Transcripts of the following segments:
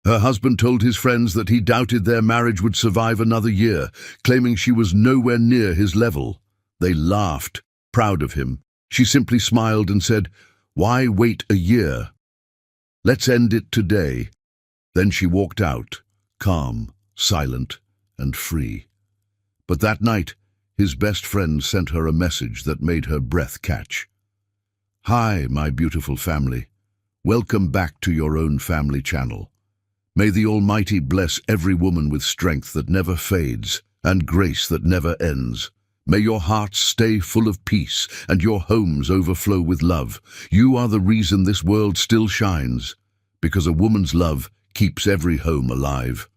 Her husband told his friends that he doubted their marriage would survive another year, claiming she was nowhere near his level. They laughed, proud of him. She simply smiled and said, "Why wait a year? Let's end it today." Then she walked out, calm, silent, and free. But that night, his best friend sent her a message that made her breath catch. "Hi, my beautiful family. Welcome back to your own family channel. May the Almighty bless every woman with strength that never fades and grace that never ends. May your hearts stay full of peace and your homes overflow with love. You are the reason this world still shines, because a woman's love keeps every home alive.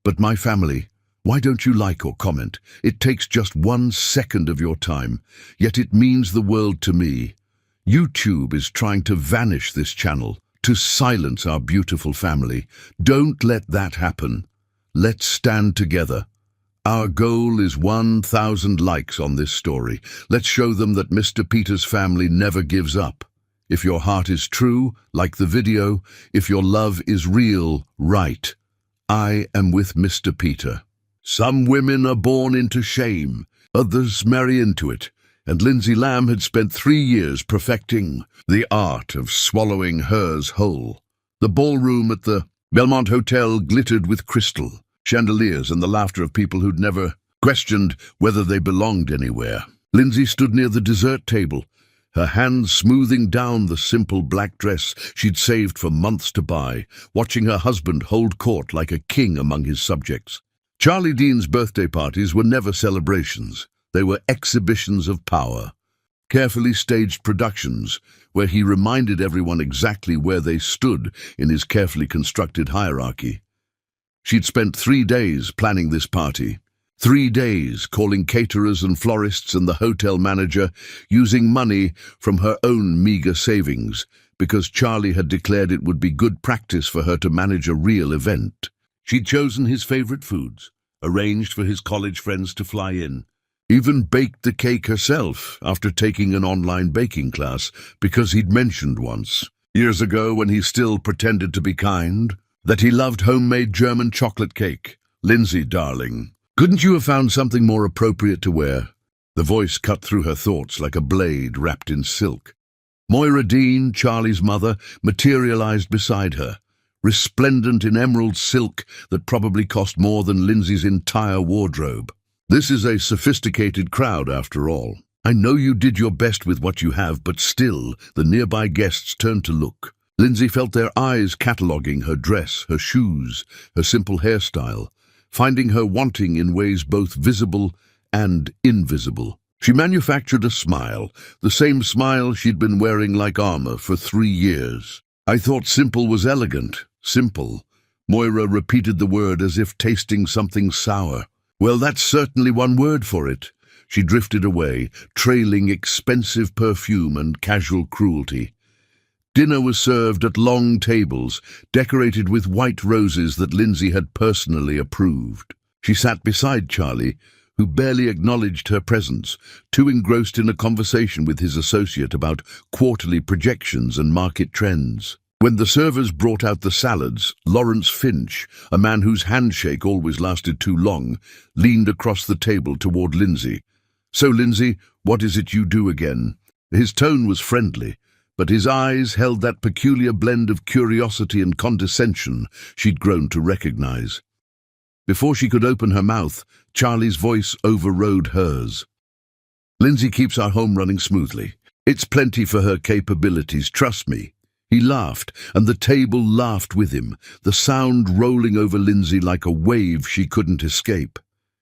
But my family, why don't you like or comment? It takes just 1 second of your time, yet it means the world to me. YouTube is trying to vanish this channel, to silence our beautiful family. Don't let that happen. Let's stand together. Our goal is 1,000 likes on this story. Let's show them that Mr. Peter's family never gives up. If your heart is true, like the video. If your love is real, write, "I am with Mr. Peter." Some women are born into shame, others marry into it, and Lindsay Lamb had spent 3 years perfecting the art of swallowing hers whole. The ballroom at the Belmont Hotel glittered with crystal, chandeliers, and the laughter of people who'd never questioned whether they belonged anywhere. Lindsay stood near the dessert table, her hands smoothing down the simple black dress she'd saved for months to buy, watching her husband hold court like a king among his subjects. Charlie Dean's birthday parties were never celebrations. They were exhibitions of power, carefully staged productions where he reminded everyone exactly where they stood in his carefully constructed hierarchy. She'd spent 3 days planning this party, 3 days calling caterers and florists and the hotel manager, using money from her own meager savings, because Charlie had declared it would be good practice for her to manage a real event. She'd chosen his favorite foods, arranged for his college friends to fly in, even baked the cake herself after taking an online baking class because he'd mentioned once, years ago when he still pretended to be kind, that he loved homemade German chocolate cake. "Lindsay, darling, couldn't you have found something more appropriate to wear?" The voice cut through her thoughts like a blade wrapped in silk. Moira Dean, Charlie's mother, materialized beside her, resplendent in emerald silk that probably cost more than Lindsay's entire wardrobe. "This is a sophisticated crowd, after all. I know you did your best with what you have, but still," the nearby guests turned to look. Lindsay felt their eyes cataloguing her dress, her shoes, her simple hairstyle, finding her wanting in ways both visible and invisible. She manufactured a smile, the same smile she'd been wearing like armor for 3 years. "I thought simple was elegant." Simple. Moira repeated the word as if tasting something sour. "Well, that's certainly one word for it." She drifted away, trailing expensive perfume and casual cruelty. Dinner was served at long tables, decorated with white roses that Lindsay had personally approved. She sat beside Charlie, who barely acknowledged her presence, too engrossed in a conversation with his associate about quarterly projections and market trends. When the servers brought out the salads, Lawrence Finch, a man whose handshake always lasted too long, leaned across the table toward Lindsay. "So, Lindsay, what is it you do again?" His tone was friendly, but his eyes held that peculiar blend of curiosity and condescension she'd grown to recognize. Before she could open her mouth, Charlie's voice overrode hers. "Lindsay keeps our home running smoothly. It's plenty for her capabilities, trust me." He laughed, and the table laughed with him, the sound rolling over Lindsay like a wave she couldn't escape.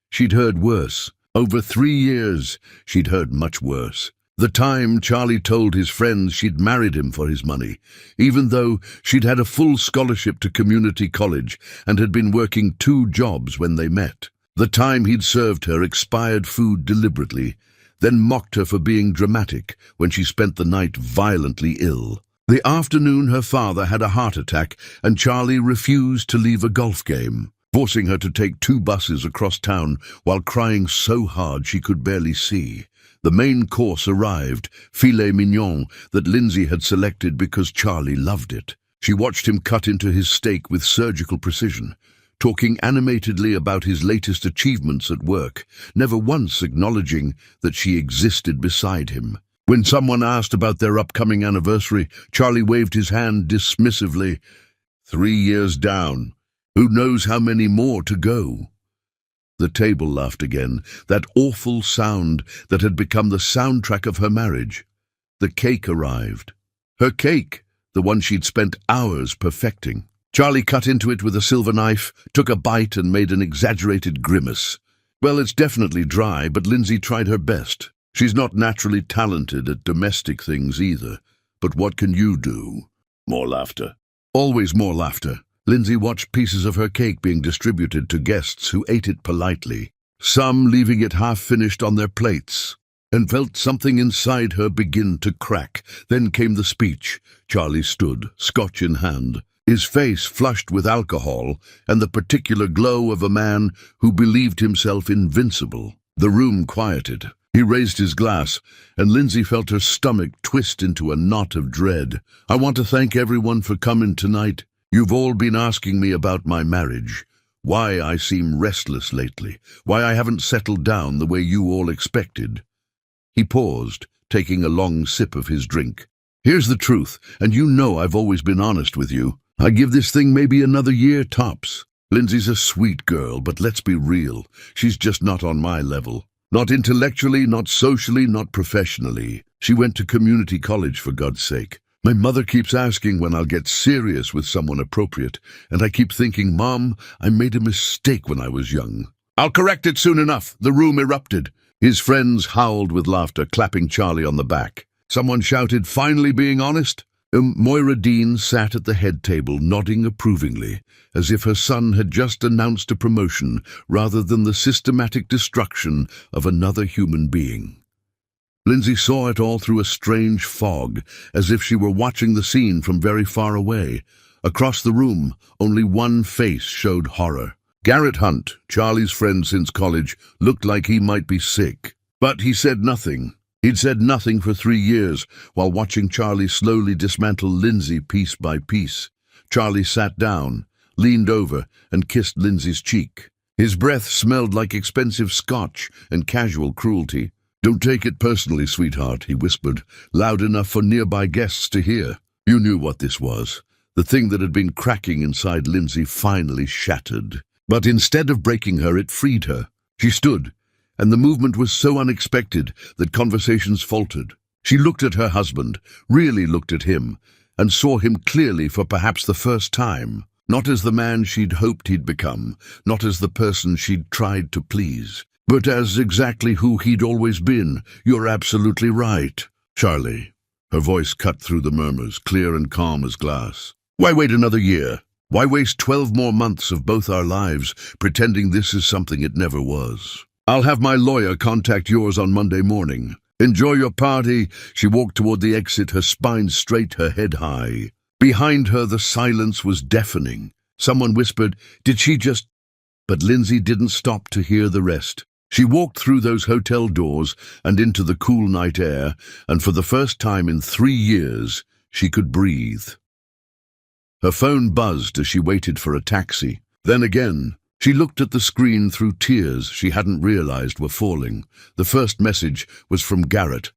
She'd heard worse. Over 3 years, she'd heard much worse. The time Charlie told his friends she'd married him for his money, even though she'd had a full scholarship to community college and had been working 2 jobs when they met. The time he'd served her expired food deliberately, then mocked her for being dramatic when she spent the night violently ill. The afternoon her father had a heart attack and Charlie refused to leave a golf game, forcing her to take 2 buses across town while crying so hard she could barely see. The main course arrived, filet mignon, that Lindsay had selected because Charlie loved it. She watched him cut into his steak with surgical precision, talking animatedly about his latest achievements at work, never once acknowledging that she existed beside him. When someone asked about their upcoming anniversary, Charlie waved his hand dismissively. 3 years down. Who knows how many more to go? The table laughed again, that awful sound that had become the soundtrack of her marriage. The cake arrived. Her cake, the one she'd spent hours perfecting. Charlie cut into it with a silver knife, took a bite and made an exaggerated grimace. Well, it's definitely dry, but Lindsay tried her best. She's not naturally talented at domestic things either. But what can you do? More laughter. Always more laughter. Lindsay watched pieces of her cake being distributed to guests who ate it politely, some leaving it half-finished on their plates, and felt something inside her begin to crack. Then came the speech. Charlie stood, scotch in hand, his face flushed with alcohol and the particular glow of a man who believed himself invincible. The room quieted. He raised his glass, and Lindsay felt her stomach twist into a knot of dread. I want to thank everyone for coming tonight. You've all been asking me about my marriage, why I seem restless lately, why I haven't settled down the way you all expected. He paused, taking a long sip of his drink. Here's the truth, and you know I've always been honest with you. I give this thing maybe another year tops. Lindsay's a sweet girl, but let's be real. She's just not on my level. Not intellectually, not socially, not professionally. She went to community college, for God's sake. My mother keeps asking when I'll get serious with someone appropriate, and I keep thinking, Mom, I made a mistake when I was young. I'll correct it soon enough. The room erupted. His friends howled with laughter, clapping Charlie on the back. Someone shouted, finally being honest? Moira Dean sat at the head table, nodding approvingly, as if her son had just announced a promotion rather than the systematic destruction of another human being. Lindsay saw it all through a strange fog, as if she were watching the scene from very far away. Across the room, only one face showed horror. Garrett Hunt, Charlie's friend since college, looked like he might be sick. But he said nothing. He'd said nothing for 3 years, while watching Charlie slowly dismantle Lindsay piece by piece. Charlie sat down, leaned over, and kissed Lindsay's cheek. His breath smelled like expensive scotch and casual cruelty. Don't take it personally, sweetheart, he whispered, loud enough for nearby guests to hear. You knew what this was. The thing that had been cracking inside Lindsay finally shattered. But instead of breaking her, it freed her. She stood, and the movement was so unexpected that conversations faltered. She looked at her husband, really looked at him, and saw him clearly for perhaps the first time. Not as the man she'd hoped he'd become, not as the person she'd tried to please, but as exactly who he'd always been. You're absolutely right, Charlie. Her voice cut through the murmurs, clear and calm as glass. Why wait another year? Why waste 12 more months of both our lives pretending this is something it never was? I'll have my lawyer contact yours on Monday morning. Enjoy your party. She walked toward the exit, her spine straight, her head high. Behind her, the silence was deafening. Someone whispered, did she just... But Lindsay didn't stop to hear the rest. She walked through those hotel doors and into the cool night air, and for the first time in 3 years, she could breathe. Her phone buzzed as she waited for a taxi. Then again, she looked at the screen through tears she hadn't realized were falling. The first message was from Garrett.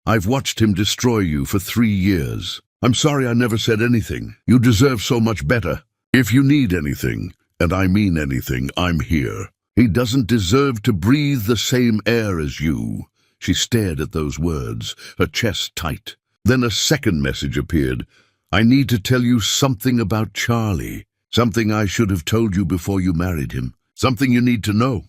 I've watched him destroy you for 3 years. I'm sorry I never said anything. You deserve so much better. If you need anything, and I mean anything, I'm here. He doesn't deserve to breathe the same air as you. She stared at those words, her chest tight. Then a second message appeared. I need to tell you something about Charlie. Something I should have told you before you married him. Something you need to know.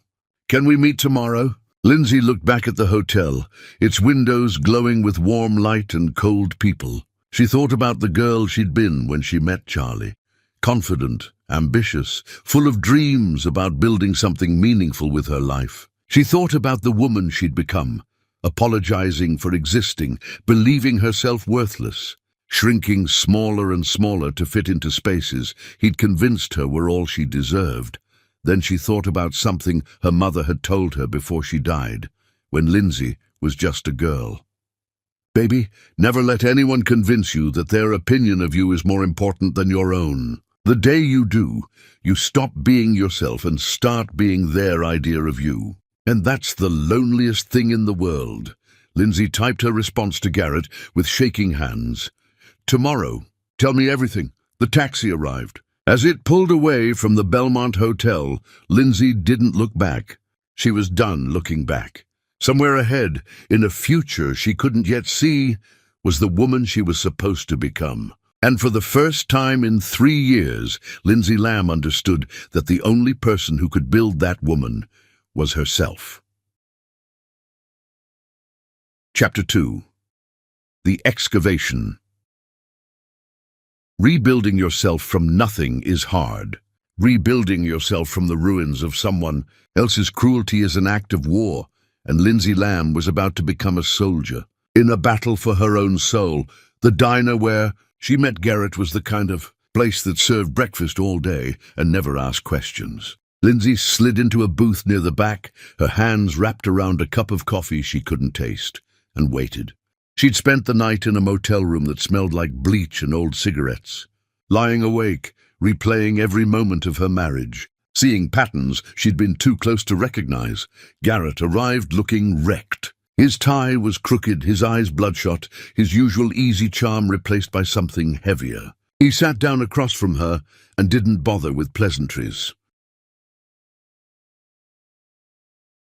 Can we meet tomorrow? Lindsay looked back at the hotel, its windows glowing with warm light and cold people. She thought about the girl she'd been when she met Charlie. Confident, ambitious, full of dreams about building something meaningful with her life. She thought about the woman she'd become, apologizing for existing, believing herself worthless, shrinking smaller and smaller to fit into spaces he'd convinced her were all she deserved. Then she thought about something her mother had told her before she died, when Lindsay was just a girl. Baby, never let anyone convince you that their opinion of you is more important than your own. The day you do, you stop being yourself and start being their idea of you. And that's the loneliest thing in the world. Lindsay typed her response to Garrett with shaking hands. Tomorrow, tell me everything. The taxi arrived. As it pulled away from the Belmont Hotel, Lindsay didn't look back. She was done looking back. Somewhere ahead, in a future she couldn't yet see, was the woman she was supposed to become. And for the first time in 3 years, Lindsay Lamb understood that the only person who could build that woman was herself. Chapter 2. The Excavation. Rebuilding yourself from nothing is hard. Rebuilding yourself from the ruins of someone else's cruelty is an act of war, and Lindsay Lamb was about to become a soldier. In a battle for her own soul, the diner where she met Garrett was the kind of place that served breakfast all day and never asked questions. Lindsay slid into a booth near the back, her hands wrapped around a cup of coffee she couldn't taste, and waited. She'd spent the night in a motel room that smelled like bleach and old cigarettes, lying awake, replaying every moment of her marriage, seeing patterns she'd been too close to recognize. Garrett arrived looking wrecked. His tie was crooked, his eyes bloodshot, his usual easy charm replaced by something heavier. He sat down across from her and didn't bother with pleasantries.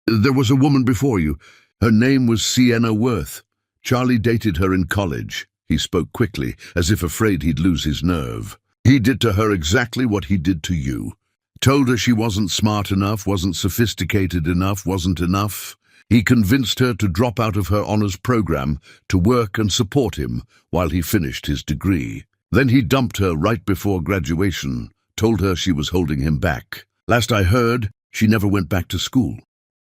There was a woman before you. Her name was Sienna Worth. Charlie dated her in college. He spoke quickly, as if afraid he'd lose his nerve. He did to her exactly what he did to you. Told her she wasn't smart enough, wasn't sophisticated enough, wasn't enough. He convinced her to drop out of her honors program to work and support him while he finished his degree. Then he dumped her right before graduation, told her she was holding him back. Last I heard, she never went back to school.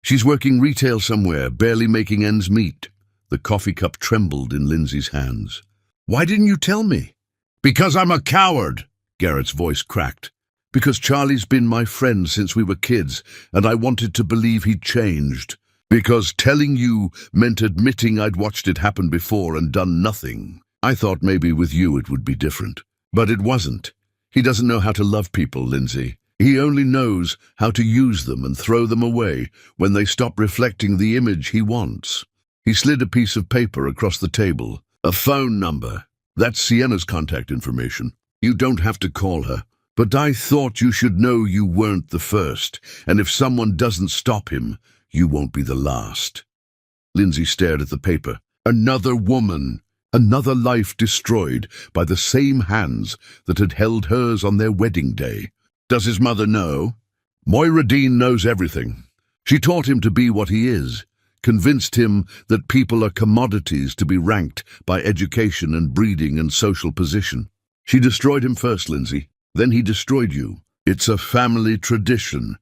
She's working retail somewhere, barely making ends meet. The coffee cup trembled in Lindsay's hands. Why didn't you tell me? Because I'm a coward, Garrett's voice cracked. Because Charlie's been my friend since we were kids, and I wanted to believe he'd changed. Because telling you meant admitting I'd watched it happen before and done nothing. I thought maybe with you it would be different. But it wasn't. He doesn't know how to love people, Lindsay. He only knows how to use them and throw them away when they stop reflecting the image he wants. He slid a piece of paper across the table. A phone number. That's Sienna's contact information. You don't have to call her. But I thought you should know you weren't the first, and if someone doesn't stop him, you won't be the last. Lindsay stared at the paper. Another woman. Another life destroyed by the same hands that had held hers on their wedding day. Does his mother know? Moira Dean knows everything. She taught him to be what he is, convinced him that people are commodities to be ranked by education and breeding and social position. She destroyed him first, Lindsay. Then he destroyed you. It's a family tradition.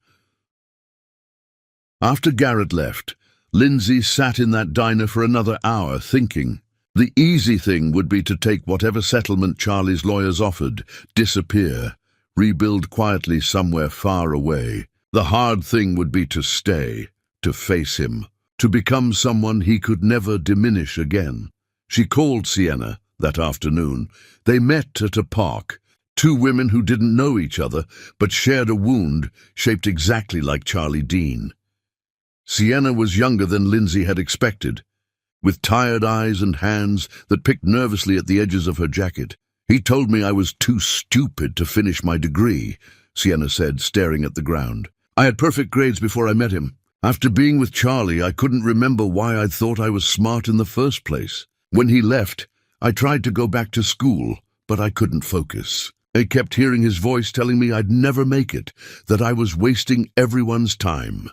After Garrett left, Lindsay sat in that diner for another hour thinking. The easy thing would be to take whatever settlement Charlie's lawyers offered, disappear, rebuild quietly somewhere far away. The hard thing would be to stay, to face him, to become someone he could never diminish again. She called Sienna that afternoon. They met at a park. Two women who didn't know each other, but shared a wound shaped exactly like Charlie Dean. Sienna was younger than Lindsay had expected, with tired eyes and hands that picked nervously at the edges of her jacket. He told me I was too stupid to finish my degree, Sienna said, staring at the ground. I had perfect grades before I met him. After being with Charlie, I couldn't remember why I'd thought I was smart in the first place. When he left, I tried to go back to school, but I couldn't focus. I kept hearing his voice telling me I'd never make it, that I was wasting everyone's time.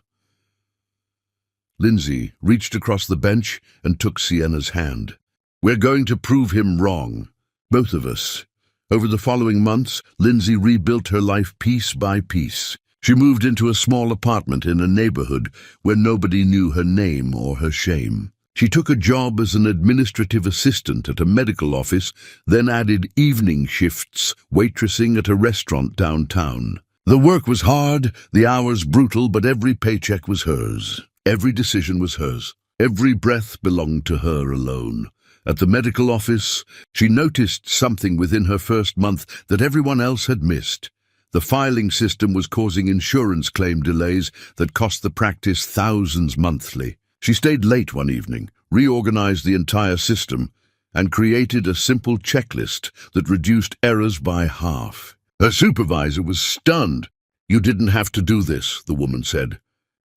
Lindsay reached across the bench and took Sienna's hand. We're going to prove him wrong, both of us. Over the following months, Lindsay rebuilt her life piece by piece. She moved into a small apartment in a neighborhood where nobody knew her name or her shame. She took a job as an administrative assistant at a medical office, then added evening shifts, waitressing at a restaurant downtown. The work was hard, the hours brutal, but every paycheck was hers. Every decision was hers. Every breath belonged to her alone. At the medical office, she noticed something within her first month that everyone else had missed. The filing system was causing insurance claim delays that cost the practice thousands monthly. She stayed late one evening, reorganized the entire system, and created a simple checklist that reduced errors by half. Her supervisor was stunned. "You didn't have to do this," the woman said.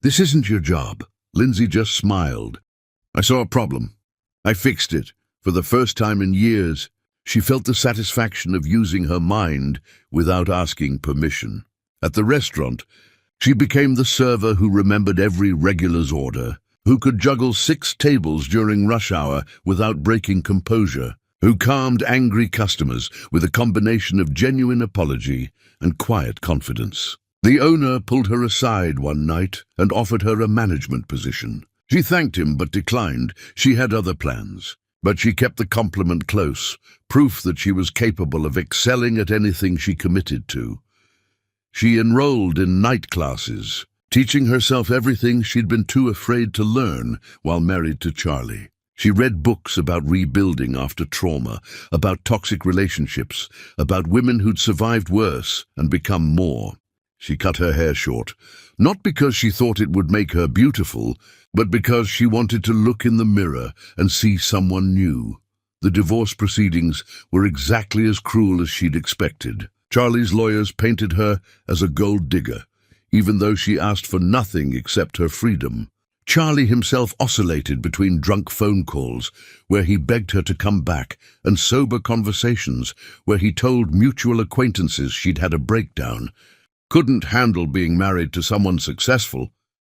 "This isn't your job." Lindsay just smiled. "I saw a problem. I fixed it." For the first time in years, she felt the satisfaction of using her mind without asking permission. At the restaurant, she became the server who remembered every regular's order, who could juggle 6 tables during rush hour without breaking composure, who calmed angry customers with a combination of genuine apology and quiet confidence. The owner pulled her aside one night and offered her a management position. She thanked him but declined. She had other plans. But she kept the compliment close, proof that she was capable of excelling at anything she committed to. She enrolled in night classes, teaching herself everything she'd been too afraid to learn while married to Charlie. She read books about rebuilding after trauma, about toxic relationships, about women who'd survived worse and become more. She cut her hair short, not because she thought it would make her beautiful, but because she wanted to look in the mirror and see someone new. The divorce proceedings were exactly as cruel as she'd expected. Charlie's lawyers painted her as a gold digger, even though she asked for nothing except her freedom. Charlie himself oscillated between drunk phone calls, where he begged her to come back, and sober conversations, where he told mutual acquaintances she'd had a breakdown. Couldn't handle being married to someone successful.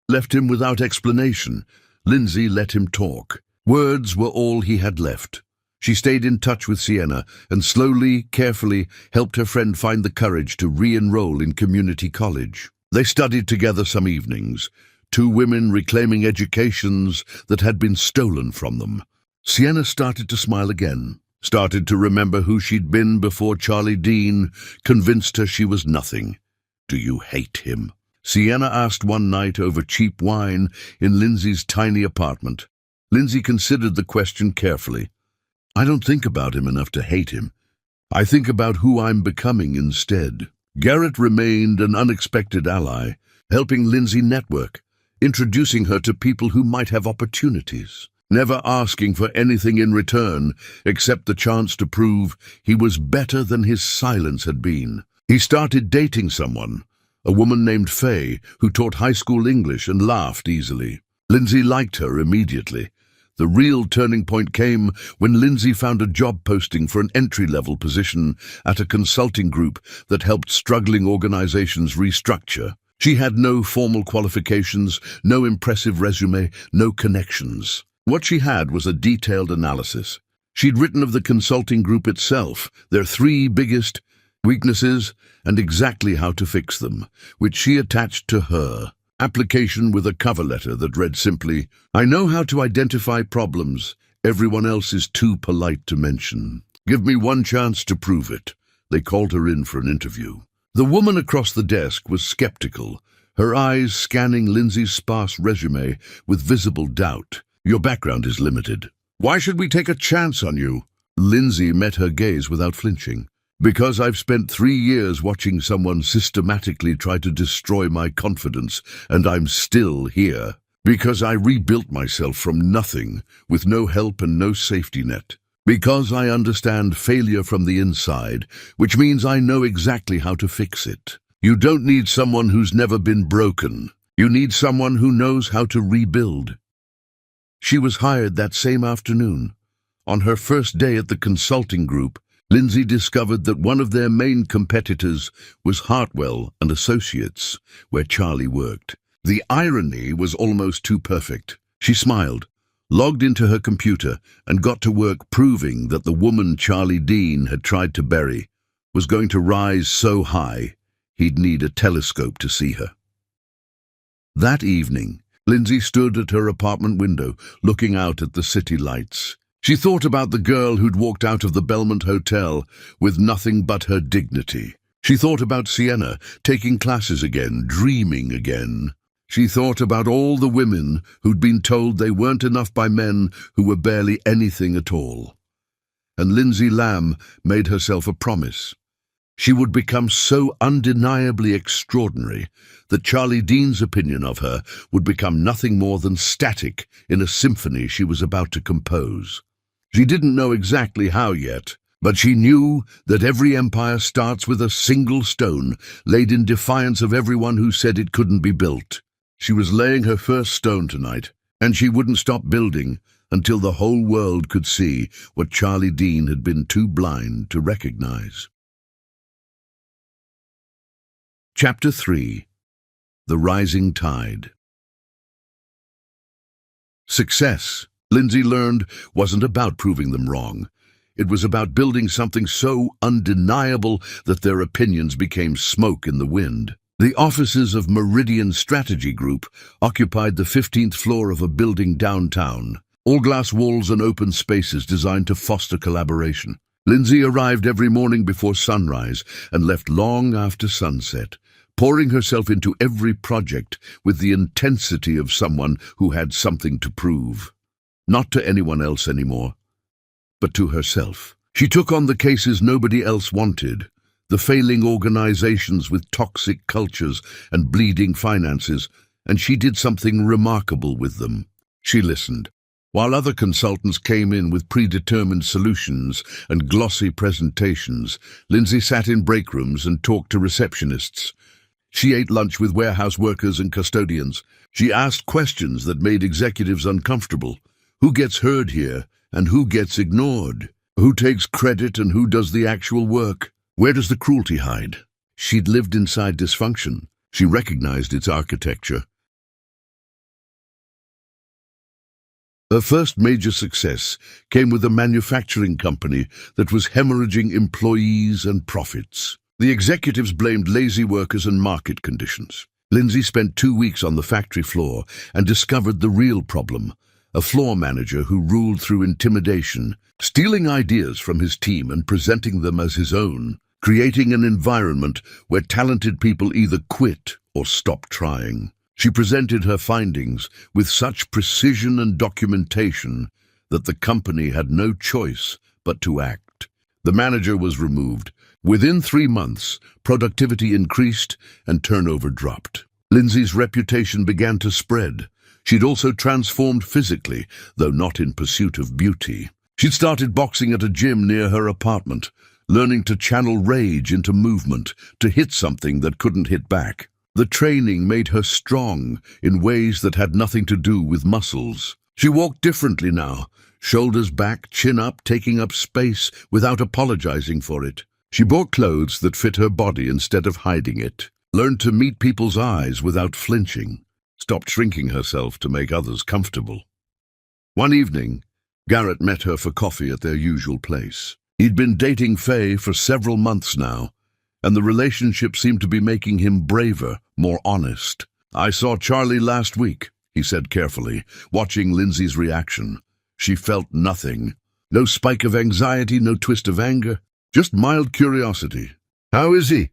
Left him without explanation. Lindsay let him talk. Words were all he had left. She stayed in touch with Sienna and slowly, carefully helped her friend find the courage to re-enroll in community college. They studied together some evenings, 2 women reclaiming educations that had been stolen from them. Sienna started to smile again, started to remember who she'd been before Charlie Dean convinced her she was nothing. "Do you hate him?" Sienna asked one night over cheap wine in Lindsay's tiny apartment. Lindsay considered the question carefully. "I don't think about him enough to hate him. I think about who I'm becoming instead." Garrett remained an unexpected ally, helping Lindsay network, introducing her to people who might have opportunities, never asking for anything in return except the chance to prove he was better than his silence had been. He started dating someone, a woman named Faye, who taught high school English and laughed easily. Lindsay liked her immediately. The real turning point came when Lindsay found a job posting for an entry-level position at a consulting group that helped struggling organizations restructure. She had no formal qualifications, no impressive resume, no connections. What she had was a detailed analysis. She'd written of the consulting group itself, their 3 biggest weaknesses, and exactly how to fix them, which she attached to her application with a cover letter that read simply, "I know how to identify problems everyone else is too polite to mention. Give me one chance to prove it." They called her in for an interview. The woman across the desk was skeptical, her eyes scanning Lindsay's sparse resume with visible doubt. "Your background is limited. Why should we take a chance on you?" Lindsay met her gaze without flinching. "Because I've spent 3 years watching someone systematically try to destroy my confidence, and I'm still here. Because I rebuilt myself from nothing, with no help and no safety net. Because I understand failure from the inside, which means I know exactly how to fix it. You don't need someone who's never been broken. You need someone who knows how to rebuild." She was hired that same afternoon. On her first day at the consulting group, Lindsay discovered that one of their main competitors was Hartwell and Associates, where Charlie worked. The irony was almost too perfect. She smiled, logged into her computer, and got to work proving that the woman Charlie Dean had tried to bury was going to rise so high he'd need a telescope to see her. That evening, Lindsay stood at her apartment window, looking out at the city lights. She thought about the girl who'd walked out of the Belmont Hotel with nothing but her dignity. She thought about Sienna, taking classes again, dreaming again. She thought about all the women who'd been told they weren't enough by men who were barely anything at all. And Lindsay Lamb made herself a promise. She would become so undeniably extraordinary that Charlie Dean's opinion of her would become nothing more than static in a symphony she was about to compose. She didn't know exactly how yet, but she knew that every empire starts with a single stone laid in defiance of everyone who said it couldn't be built. She was laying her first stone tonight, and she wouldn't stop building until the whole world could see what Charlie Dean had been too blind to recognize. Chapter 3. The Rising Tide. Success, Lindsay learned, wasn't about proving them wrong. It was about building something so undeniable that their opinions became smoke in the wind. The offices of Meridian Strategy Group occupied the 15th floor of a building downtown, all glass walls and open spaces designed to foster collaboration. Lindsay arrived every morning before sunrise and left long after sunset, pouring herself into every project with the intensity of someone who had something to prove. Not to anyone else anymore, but to herself. She took on the cases nobody else wanted, the failing organizations with toxic cultures and bleeding finances, and she did something remarkable with them. She listened. While other consultants came in with predetermined solutions and glossy presentations, Lindsay sat in break rooms and talked to receptionists. She ate lunch with warehouse workers and custodians. She asked questions that made executives uncomfortable. Who gets heard here and who gets ignored? Who takes credit and who does the actual work? Where does the cruelty hide? She'd lived inside dysfunction. She recognized its architecture. Her first major success came with a manufacturing company that was hemorrhaging employees and profits. The executives blamed lazy workers and market conditions. Lindsay spent 2 weeks on the factory floor and discovered the real problem: a floor manager who ruled through intimidation, stealing ideas from his team and presenting them as his own, creating an environment where talented people either quit or stopped trying. She presented her findings with such precision and documentation that the company had no choice but to act. The manager was removed. Within 3 months, productivity increased and turnover dropped. Lindsay's reputation began to spread. She'd also transformed physically, though not in pursuit of beauty. She'd started boxing at a gym near her apartment, learning to channel rage into movement, to hit something that couldn't hit back. The training made her strong in ways that had nothing to do with muscles. She walked differently now, shoulders back, chin up, taking up space without apologizing for it. She bought clothes that fit her body instead of hiding it, learned to meet people's eyes without flinching, stopped shrinking herself to make others comfortable. One evening, Garrett met her for coffee at their usual place. He'd been dating Faye for several months now, and the relationship seemed to be making him braver, more honest. "I saw Charlie last week," he said carefully, watching Lindsay's reaction. She felt nothing. No spike of anxiety, no twist of anger. Just mild curiosity. "How is he?"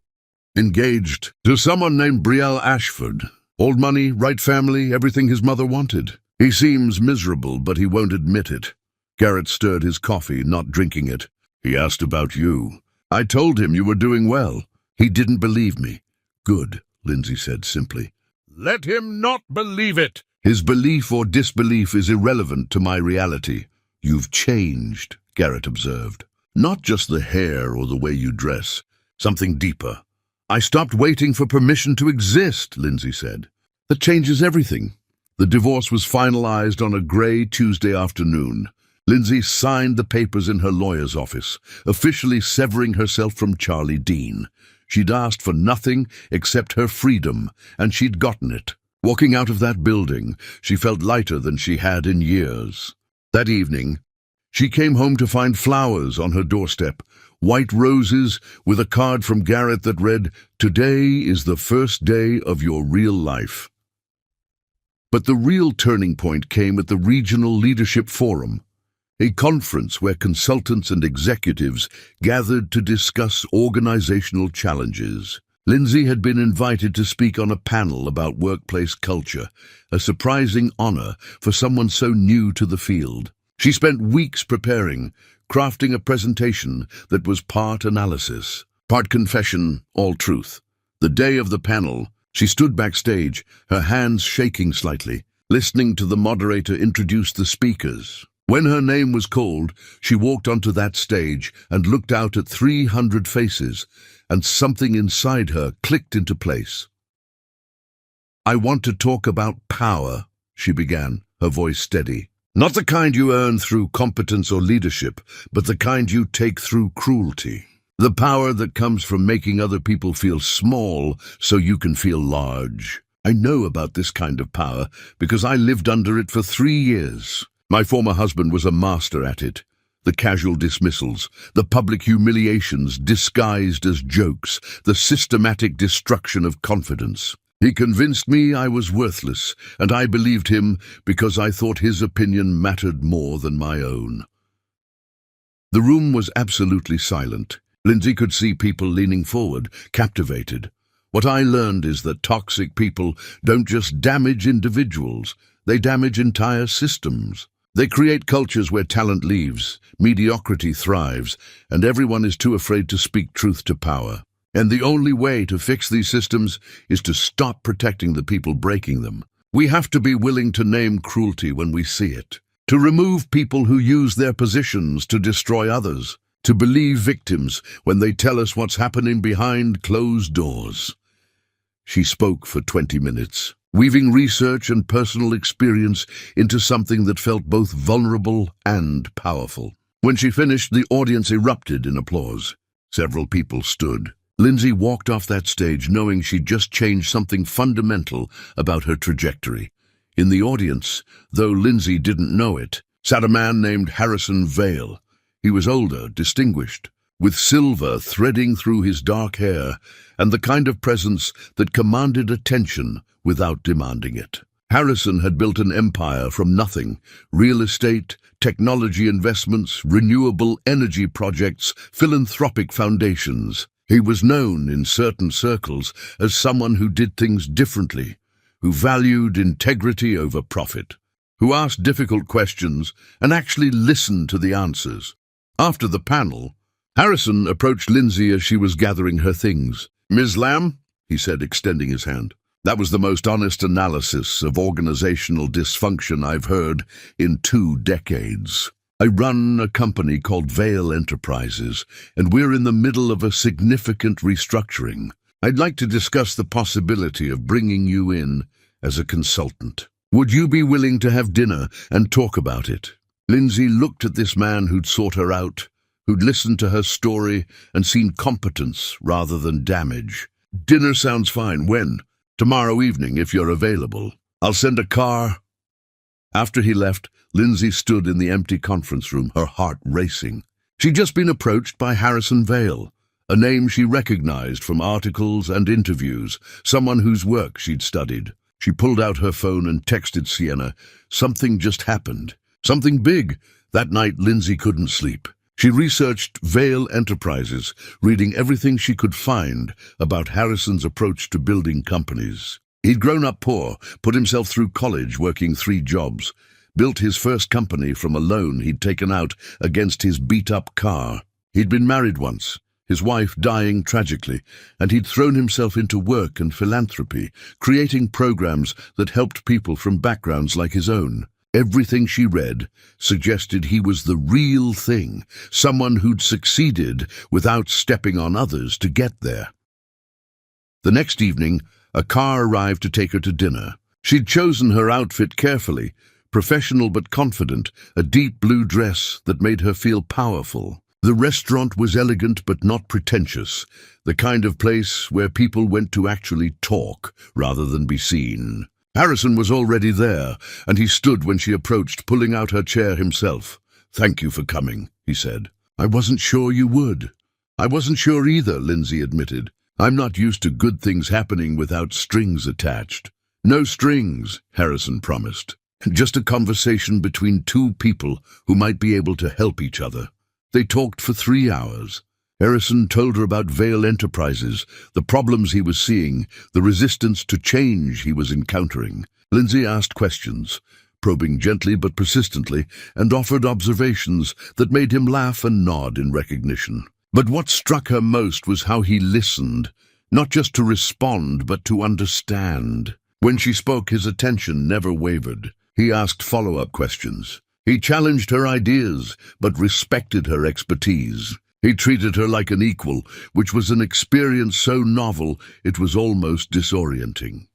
"Engaged to someone named Brielle Ashford. Old money, right family, everything his mother wanted. He seems miserable, but he won't admit it." Garrett stirred his coffee, not drinking it. "He asked about you. I told him you were doing well. He didn't believe me." "Good," Lindsay said simply. "Let him not believe it." "His belief or disbelief is irrelevant to my reality." "You've changed," Garrett observed. "Not just the hair or the way you dress. Something deeper." "I stopped waiting for permission to exist," Lindsay said. "That changes everything." The divorce was finalized on a gray Tuesday afternoon. Lindsay signed the papers in her lawyer's office, officially severing herself from Charlie Dean. She'd asked for nothing except her freedom, and she'd gotten it. Walking out of that building, she felt lighter than she had in years. That evening, she came home to find flowers on her doorstep, white roses with a card from Garrett that read, "Today is the first day of your real life." But the real turning point came at the Regional Leadership Forum, a conference where consultants and executives gathered to discuss organizational challenges. Lindsay had been invited to speak on a panel about workplace culture, a surprising honor for someone so new to the field. She spent weeks preparing, crafting a presentation that was part analysis, part confession, all truth. The day of the panel, she stood backstage, her hands shaking slightly, listening to the moderator introduce the speakers. When her name was called, she walked onto that stage and looked out at 300 faces, and something inside her clicked into place. "I want to talk about power," she began, her voice steady. "Not the kind you earn through competence or leadership, but the kind you take through cruelty. The power that comes from making other people feel small so you can feel large. I know about this kind of power because I lived under it for 3 years. My former husband was a master at it. The casual dismissals, the public humiliations disguised as jokes, the systematic destruction of confidence. He convinced me I was worthless, and I believed him because I thought his opinion mattered more than my own." The room was absolutely silent. Lindsay could see people leaning forward, captivated. "What I learned is that toxic people don't just damage individuals, they damage entire systems. They create cultures where talent leaves, mediocrity thrives, and everyone is too afraid to speak truth to power. And the only way to fix these systems is to stop protecting the people breaking them. We have to be willing to name cruelty when we see it, to remove people who use their positions to destroy others, to believe victims when they tell us what's happening behind closed doors." She spoke for 20 minutes, weaving research and personal experience into something that felt both vulnerable and powerful. When she finished, the audience erupted in applause. Several people stood. Lindsay walked off that stage knowing she'd just changed something fundamental about her trajectory. In the audience, though Lindsay didn't know it, sat a man named Harrison Vale. He was older, distinguished, with silver threading through his dark hair, and the kind of presence that commanded attention without demanding it. Harrison had built an empire from nothing: real estate, technology investments, renewable energy projects, philanthropic foundations. He was known in certain circles as someone who did things differently, who valued integrity over profit, who asked difficult questions and actually listened to the answers. After the panel, Harrison approached Lindsay as she was gathering her things. "Ms. Lamb," he said, extending his hand, "that was the most honest analysis of organizational dysfunction I've heard in 2 decades. I run a company called Vale Enterprises, and we're in the middle of a significant restructuring. I'd like to discuss the possibility of bringing you in as a consultant. Would you be willing to have dinner and talk about it?" Lindsay looked at this man who'd sought her out, who'd listened to her story and seen competence rather than damage. "Dinner sounds fine. When?" "Tomorrow evening, if you're available. I'll send a car." After he left, Lindsay stood in the empty conference room, her heart racing. She'd just been approached by Harrison Vale, a name she recognized from articles and interviews, someone whose work she'd studied. She pulled out her phone and texted Sienna. Something just happened. Something big. That night, Lindsay couldn't sleep. She researched Vale Enterprises, reading everything she could find about Harrison's approach to building companies. He'd grown up poor, put himself through college working 3 jobs, built his first company from a loan he'd taken out against his beat-up car. He'd been married once, his wife dying tragically, and he'd thrown himself into work and philanthropy, creating programs that helped people from backgrounds like his own. Everything she read suggested he was the real thing, someone who'd succeeded without stepping on others to get there. The next evening, a car arrived to take her to dinner. She'd chosen her outfit carefully, professional but confident, a deep blue dress that made her feel powerful. The restaurant was elegant but not pretentious, the kind of place where people went to actually talk rather than be seen. Harrison was already there, and he stood when she approached, pulling out her chair himself. "Thank you for coming," he said. "I wasn't sure you would." "I wasn't sure either," Lindsay admitted. "I'm not used to good things happening without strings attached." "No strings," Harrison promised. "Just a conversation between 2 people who might be able to help each other." They talked for 3 hours. Harrison told her about Vale Enterprises, the problems he was seeing, the resistance to change he was encountering. Lindsay asked questions, probing gently but persistently, and offered observations that made him laugh and nod in recognition. But what struck her most was how he listened, not just to respond, but to understand. When she spoke, his attention never wavered. He asked follow-up questions. He challenged her ideas, but respected her expertise. He treated her like an equal, which was an experience so novel it was almost disorienting.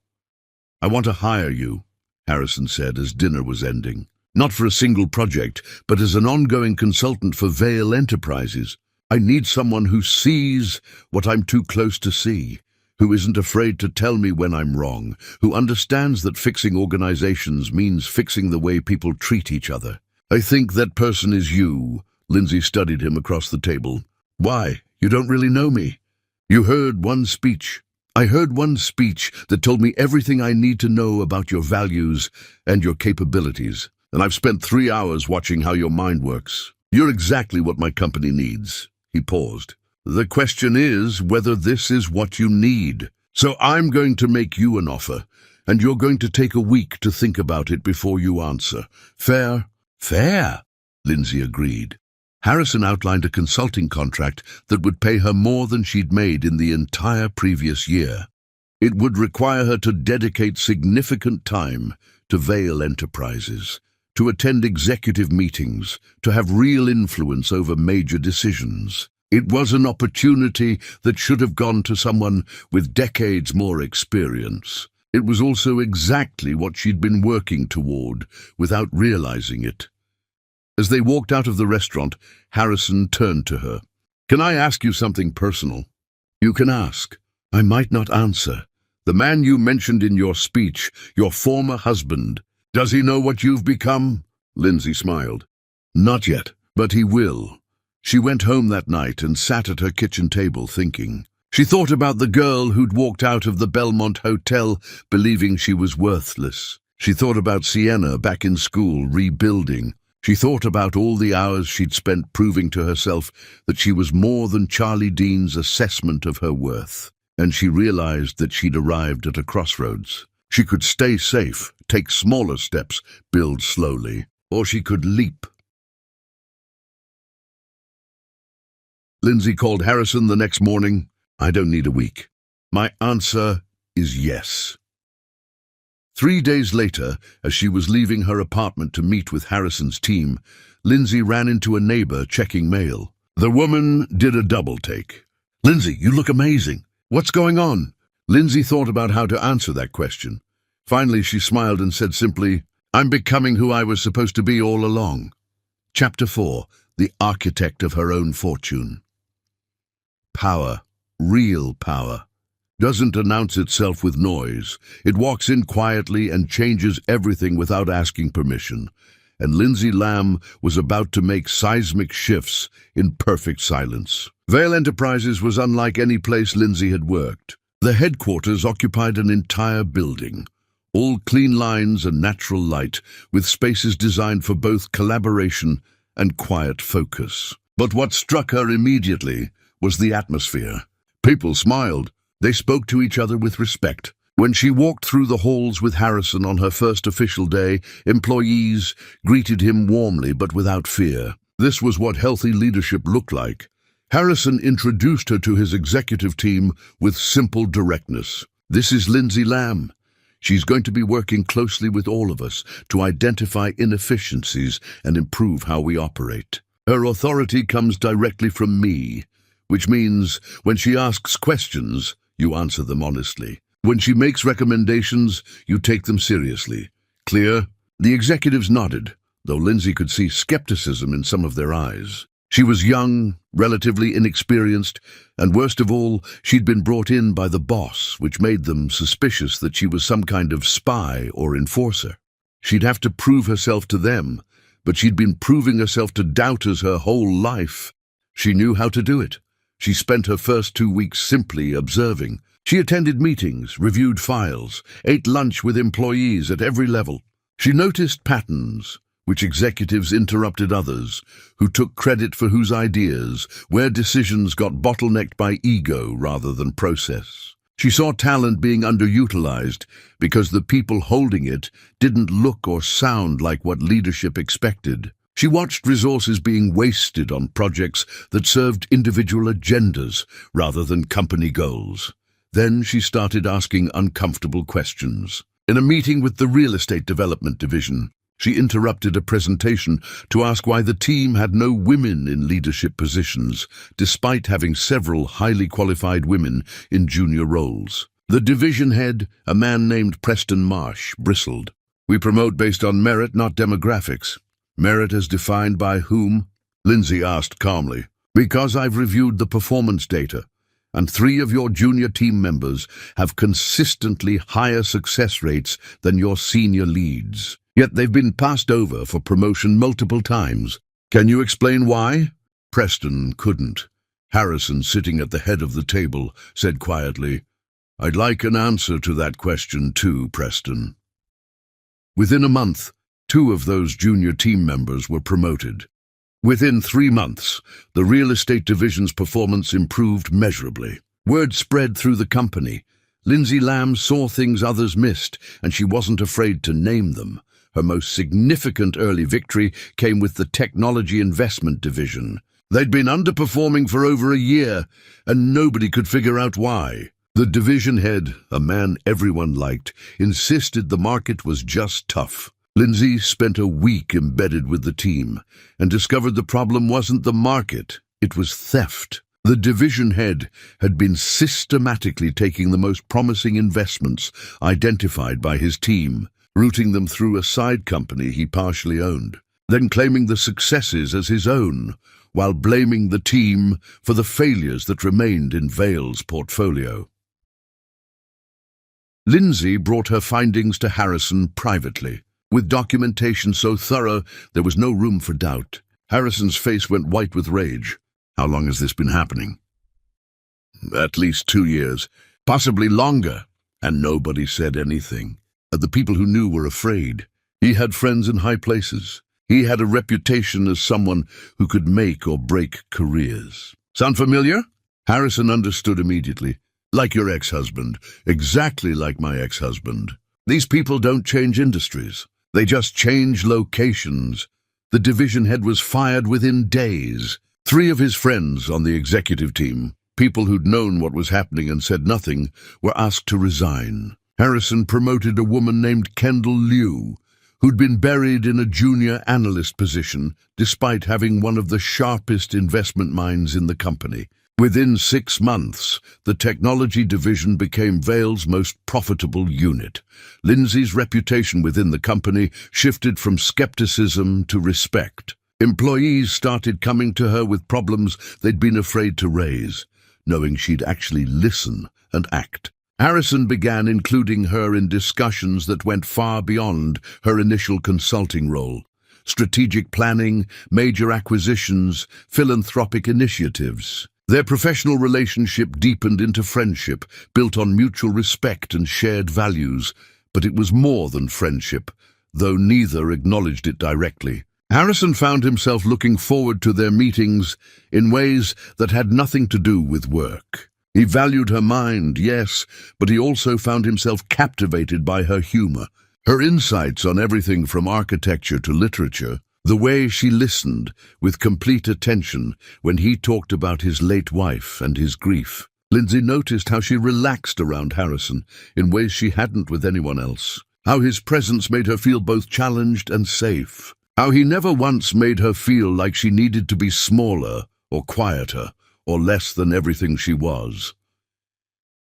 "I want to hire you," Harrison said as dinner was ending. "Not for a single project, but as an ongoing consultant for Vale Enterprises. I need someone who sees what I'm too close to see, who isn't afraid to tell me when I'm wrong, who understands that fixing organizations means fixing the way people treat each other. I think that person is you." Lindsay studied him across the table. "Why? You don't really know me. You heard one speech. I heard one speech that told me everything I need to know about your values and your capabilities, and I've spent 3 hours watching how your mind works. You're exactly what my company needs." He paused. "The question is whether this is what you need. So I'm going to make you an offer, and you're going to take a week to think about it before you answer. Fair?" "Fair," Lindsay agreed. Harrison outlined a consulting contract that would pay her more than she'd made in the entire previous year. It would require her to dedicate significant time to Vale Enterprises, to attend executive meetings, to have real influence over major decisions. It was an opportunity that should have gone to someone with decades more experience. It was also exactly what she'd been working toward without realizing it. As they walked out of the restaurant, Harrison turned to her. "Can I ask you something personal?" "You can ask. I might not answer." "The man you mentioned in your speech, your former husband, does he know what you've become?" Lindsay smiled. "Not yet, but he will." She went home that night and sat at her kitchen table thinking. She thought about the girl who'd walked out of the Belmont Hotel believing she was worthless. She thought about Sienna back in school, rebuilding. She thought about all the hours she'd spent proving to herself that she was more than Charlie Dean's assessment of her worth. And she realized that she'd arrived at a crossroads. She could stay safe, take smaller steps, build slowly, or she could leap. Lindsay called Harrison the next morning. "I don't need a week. My answer is yes." 3 days later, as she was leaving her apartment to meet with Harrison's team, Lindsay ran into a neighbor checking mail. The woman did a double take. "Lindsay, you look amazing. What's going on?" Lindsay thought about how to answer that question. Finally, she smiled and said simply, "I'm becoming who I was supposed to be all along." Chapter 4. The Architect of Her Own Fortune. Power, real power, doesn't announce itself with noise. It walks in quietly and changes everything without asking permission. And Lindsay Lamb was about to make seismic shifts in perfect silence. Vale Enterprises was unlike any place Lindsay had worked. The headquarters occupied an entire building, all clean lines and natural light, with spaces designed for both collaboration and quiet focus. But what struck her immediately was the atmosphere. People smiled. They spoke to each other with respect. When she walked through the halls with Harrison on her first official day, employees greeted him warmly but without fear. This was what healthy leadership looked like. Harrison introduced her to his executive team with simple directness. "This is Lindsay Lamb. She's going to be working closely with all of us to identify inefficiencies and improve how we operate. Her authority comes directly from me, which means when she asks questions, you answer them honestly. When she makes recommendations, you take them seriously. Clear?" The executives nodded, though Lindsay could see skepticism in some of their eyes. She was young, relatively inexperienced, and worst of all, she'd been brought in by the boss, which made them suspicious that she was some kind of spy or enforcer. She'd have to prove herself to them, but she'd been proving herself to doubters her whole life. She knew how to do it. She spent her first 2 weeks simply observing. She attended meetings, reviewed files, ate lunch with employees at every level. She noticed patterns, which executives interrupted others, who took credit for whose ideas, where decisions got bottlenecked by ego rather than process. She saw talent being underutilized because the people holding it didn't look or sound like what leadership expected. She watched resources being wasted on projects that served individual agendas rather than company goals. Then she started asking uncomfortable questions. In a meeting with the real estate development division, she interrupted a presentation to ask why the team had no women in leadership positions, despite having several highly qualified women in junior roles. The division head, a man named Preston Marsh, bristled. "We promote based on merit, not demographics." "Merit as defined by whom?" Lindsay asked calmly. "Because I've reviewed the performance data, and 3 of your junior team members have consistently higher success rates than your senior leads. Yet they've been passed over for promotion multiple times. Can you explain why?" Preston couldn't. Harrison, sitting at the head of the table, said quietly, "I'd like an answer to that question too, Preston." Within a month, 2 of those junior team members were promoted. Within 3 months, the real estate division's performance improved measurably. Word spread through the company. Lindsay Lamb saw things others missed, and she wasn't afraid to name them. Her most significant early victory came with the technology investment division. They'd been underperforming for over a year, and nobody could figure out why. The division head, a man everyone liked, insisted the market was just tough. Lindsay spent a week embedded with the team and discovered the problem wasn't the market, it was theft. The division head had been systematically taking the most promising investments identified by his team, routing them through a side company he partially owned, then claiming the successes as his own, while blaming the team for the failures that remained in Vale's portfolio. Lindsay brought her findings to Harrison privately. With documentation so thorough, there was no room for doubt. Harrison's face went white with rage. "How long has this been happening?" "At least 2 years, possibly longer." And nobody said anything. The people who knew were afraid. He had friends in high places. He had a reputation as someone who could make or break careers. "Sound familiar?" Harrison understood immediately. "Like your ex-husband. Exactly like my ex-husband. These people don't change industries. They just change locations." The division head was fired within days. 3 of his friends on the executive team, people who'd known what was happening and said nothing, were asked to resign. Harrison promoted a woman named Kendall Liu, who'd been buried in a junior analyst position despite having one of the sharpest investment minds in the company. Within 6 months, the technology division became Vale's most profitable unit. Lindsay's reputation within the company shifted from skepticism to respect. Employees started coming to her with problems they'd been afraid to raise, knowing she'd actually listen and act. Harrison began including her in discussions that went far beyond her initial consulting role. Strategic planning, major acquisitions, philanthropic initiatives. Their professional relationship deepened into friendship, built on mutual respect and shared values. But it was more than friendship, though neither acknowledged it directly. Harrison found himself looking forward to their meetings in ways that had nothing to do with work. He valued her mind, yes, but he also found himself captivated by her humor, her insights on everything from architecture to literature, the way she listened with complete attention when he talked about his late wife and his grief. Lindsay noticed how she relaxed around Harrison in ways she hadn't with anyone else, how his presence made her feel both challenged and safe, how he never once made her feel like she needed to be smaller or quieter or less than everything she was.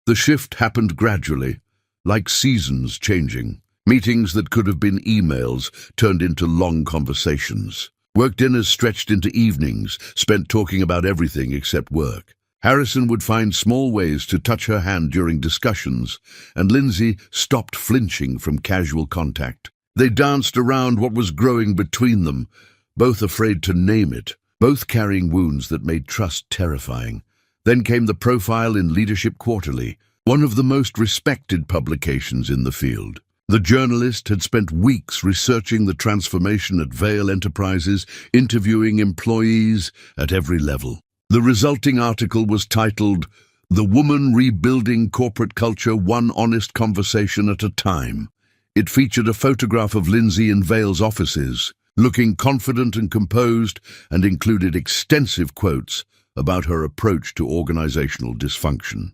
The shift happened gradually, like seasons changing. Meetings that could have been emails turned into long conversations. Work dinners stretched into evenings, spent talking about everything except work. Harrison would find small ways to touch her hand during discussions, and Lindsay stopped flinching from casual contact. They danced around what was growing between them, both afraid to name it, both carrying wounds that made trust terrifying. Then came the profile in Leadership Quarterly, one of the most respected publications in the field. The journalist had spent weeks researching the transformation at Vale Enterprises, interviewing employees at every level. The resulting article was titled, "The Woman Rebuilding Corporate Culture One Honest Conversation at a Time." It featured a photograph of Lindsay in Vale's offices, looking confident and composed, and included extensive quotes about her approach to organizational dysfunction.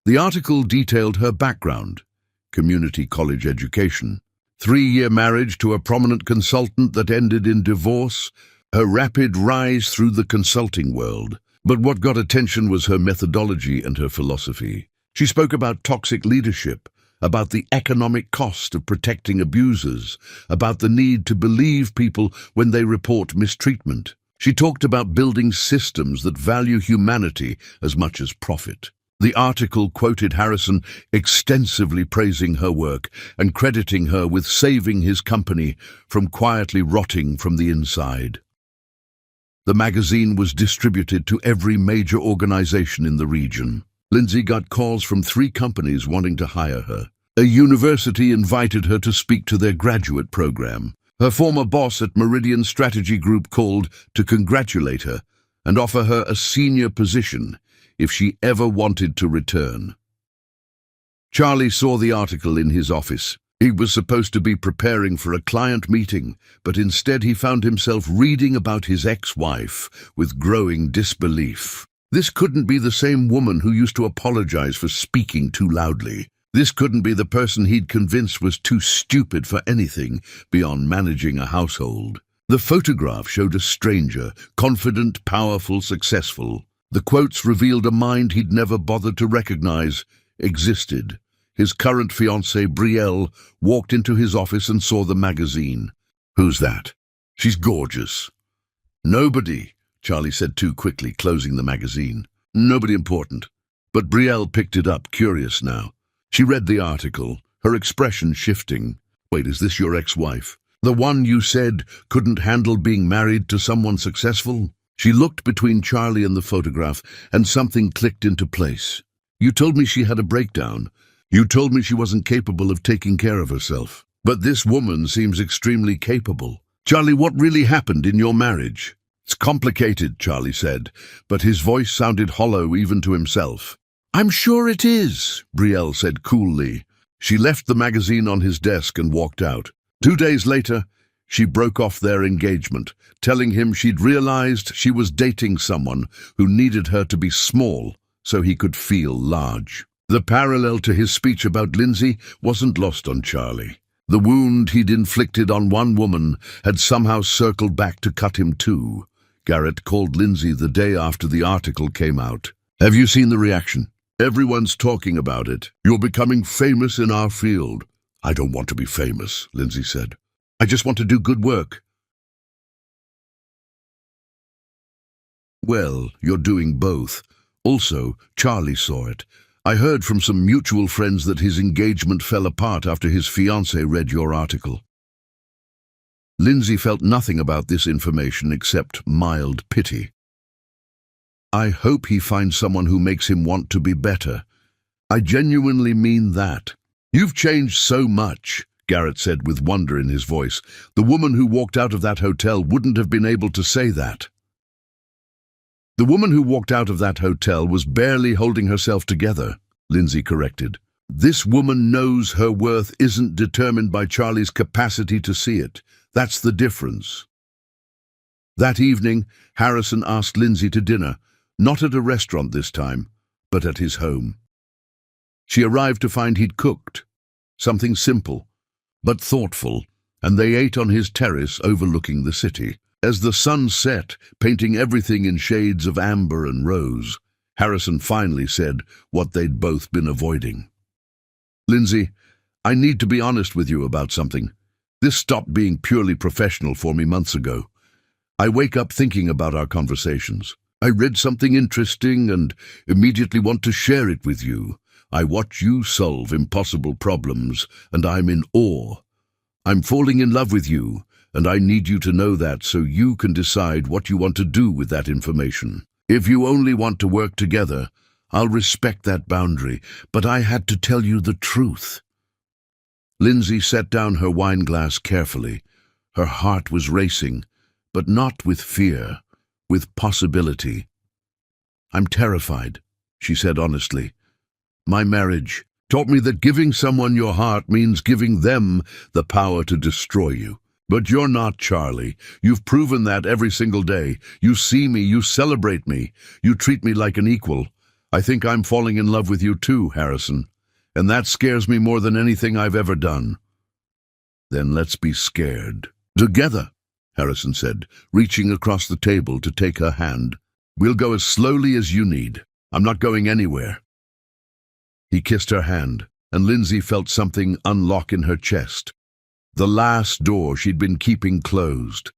The article detailed her background: community college education, 3-year marriage to a prominent consultant that ended in divorce, her rapid rise through the consulting world. But what got attention was her methodology and her philosophy. She spoke about toxic leadership, about the economic cost of protecting abusers, about the need to believe people when they report mistreatment. She talked about building systems that value humanity as much as profit. The article quoted Harrison extensively praising her work and crediting her with saving his company from quietly rotting from the inside. The magazine was distributed to every major organization in the region. Lindsay got calls from 3 companies wanting to hire her. A university invited her to speak to their graduate program. Her former boss at Meridian Strategy Group called to congratulate her and offer her a senior position if she ever wanted to return. Charlie saw the article in his office. He was supposed to be preparing for a client meeting, but instead he found himself reading about his ex-wife with growing disbelief. This couldn't be the same woman who used to apologize for speaking too loudly. This couldn't be the person he'd convinced was too stupid for anything beyond managing a household. The photograph showed a stranger, confident, powerful, successful. The quotes revealed a mind he'd never bothered to recognize existed. His current fiancée, Brielle, walked into his office and saw the magazine. "Who's that?" "She's gorgeous." "Nobody," Charlie said too quickly, closing the magazine. "Nobody important." But Brielle picked it up, curious now. She read the article, her expression shifting. "Wait, is this your ex-wife? The one you said couldn't handle being married to someone successful?" She looked between Charlie and the photograph, and something clicked into place. "You told me she had a breakdown. You told me she wasn't capable of taking care of herself. But this woman seems extremely capable. Charlie, what really happened in your marriage?" "It's complicated," Charlie said, but his voice sounded hollow even to himself. "I'm sure it is," Brielle said coolly. She left the magazine on his desk and walked out. 2 days later, she broke off their engagement, telling him she'd realized she was dating someone who needed her to be small so he could feel large. The parallel to his speech about Lindsay wasn't lost on Charlie. The wound he'd inflicted on one woman had somehow circled back to cut him too. Garrett called Lindsay the day after the article came out. "Have you seen the reaction? Everyone's talking about it. You're becoming famous in our field." "I don't want to be famous," Lindsay said. "I just want to do good work." "Well, you're doing both. Also, Charlie saw it. I heard from some mutual friends that his engagement fell apart after his fiancée read your article." Lindsay felt nothing about this information except mild pity. "I hope he finds someone who makes him want to be better. I genuinely mean that." "You've changed so much," Garrett said with wonder in his voice. "The woman who walked out of that hotel wouldn't have been able to say that." "The woman who walked out of that hotel was barely holding herself together," Lindsay corrected. "This woman knows her worth isn't determined by Charlie's capacity to see it. That's the difference." That evening, Harrison asked Lindsay to dinner, not at a restaurant this time, but at his home. She arrived to find he'd cooked. Something simple, but thoughtful, and they ate on his terrace overlooking the city. As the sun set, painting everything in shades of amber and rose, Harrison finally said what they'd both been avoiding. "Lindsay, I need to be honest with you about something. This stopped being purely professional for me months ago. I wake up thinking about our conversations. I read something interesting and immediately want to share it with you. I watch you solve impossible problems, and I'm in awe. I'm falling in love with you, and I need you to know that so you can decide what you want to do with that information. If you only want to work together, I'll respect that boundary, but I had to tell you the truth." Lindsay set down her wine glass carefully. Her heart was racing, but not with fear, with possibility. "I'm terrified," she said honestly. "My marriage taught me that giving someone your heart means giving them the power to destroy you. But you're not, Charlie. You've proven that every single day. You see me, you celebrate me, you treat me like an equal. I think I'm falling in love with you too, Harrison. And that scares me more than anything I've ever done." "Then let's be scared. Together," Harrison said, reaching across the table to take her hand. "We'll go as slowly as you need. I'm not going anywhere." He kissed her hand, and Lindsay felt something unlock in her chest. The last door she'd been keeping closed.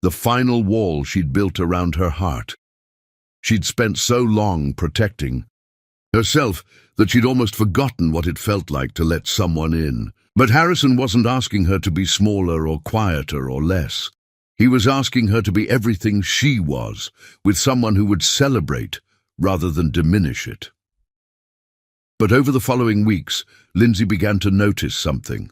The final wall she'd built around her heart. She'd spent so long protecting herself that she'd almost forgotten what it felt like to let someone in. But Harrison wasn't asking her to be smaller or quieter or less. He was asking her to be everything she was, with someone who would celebrate rather than diminish it. But over the following weeks, Lindsay began to notice something.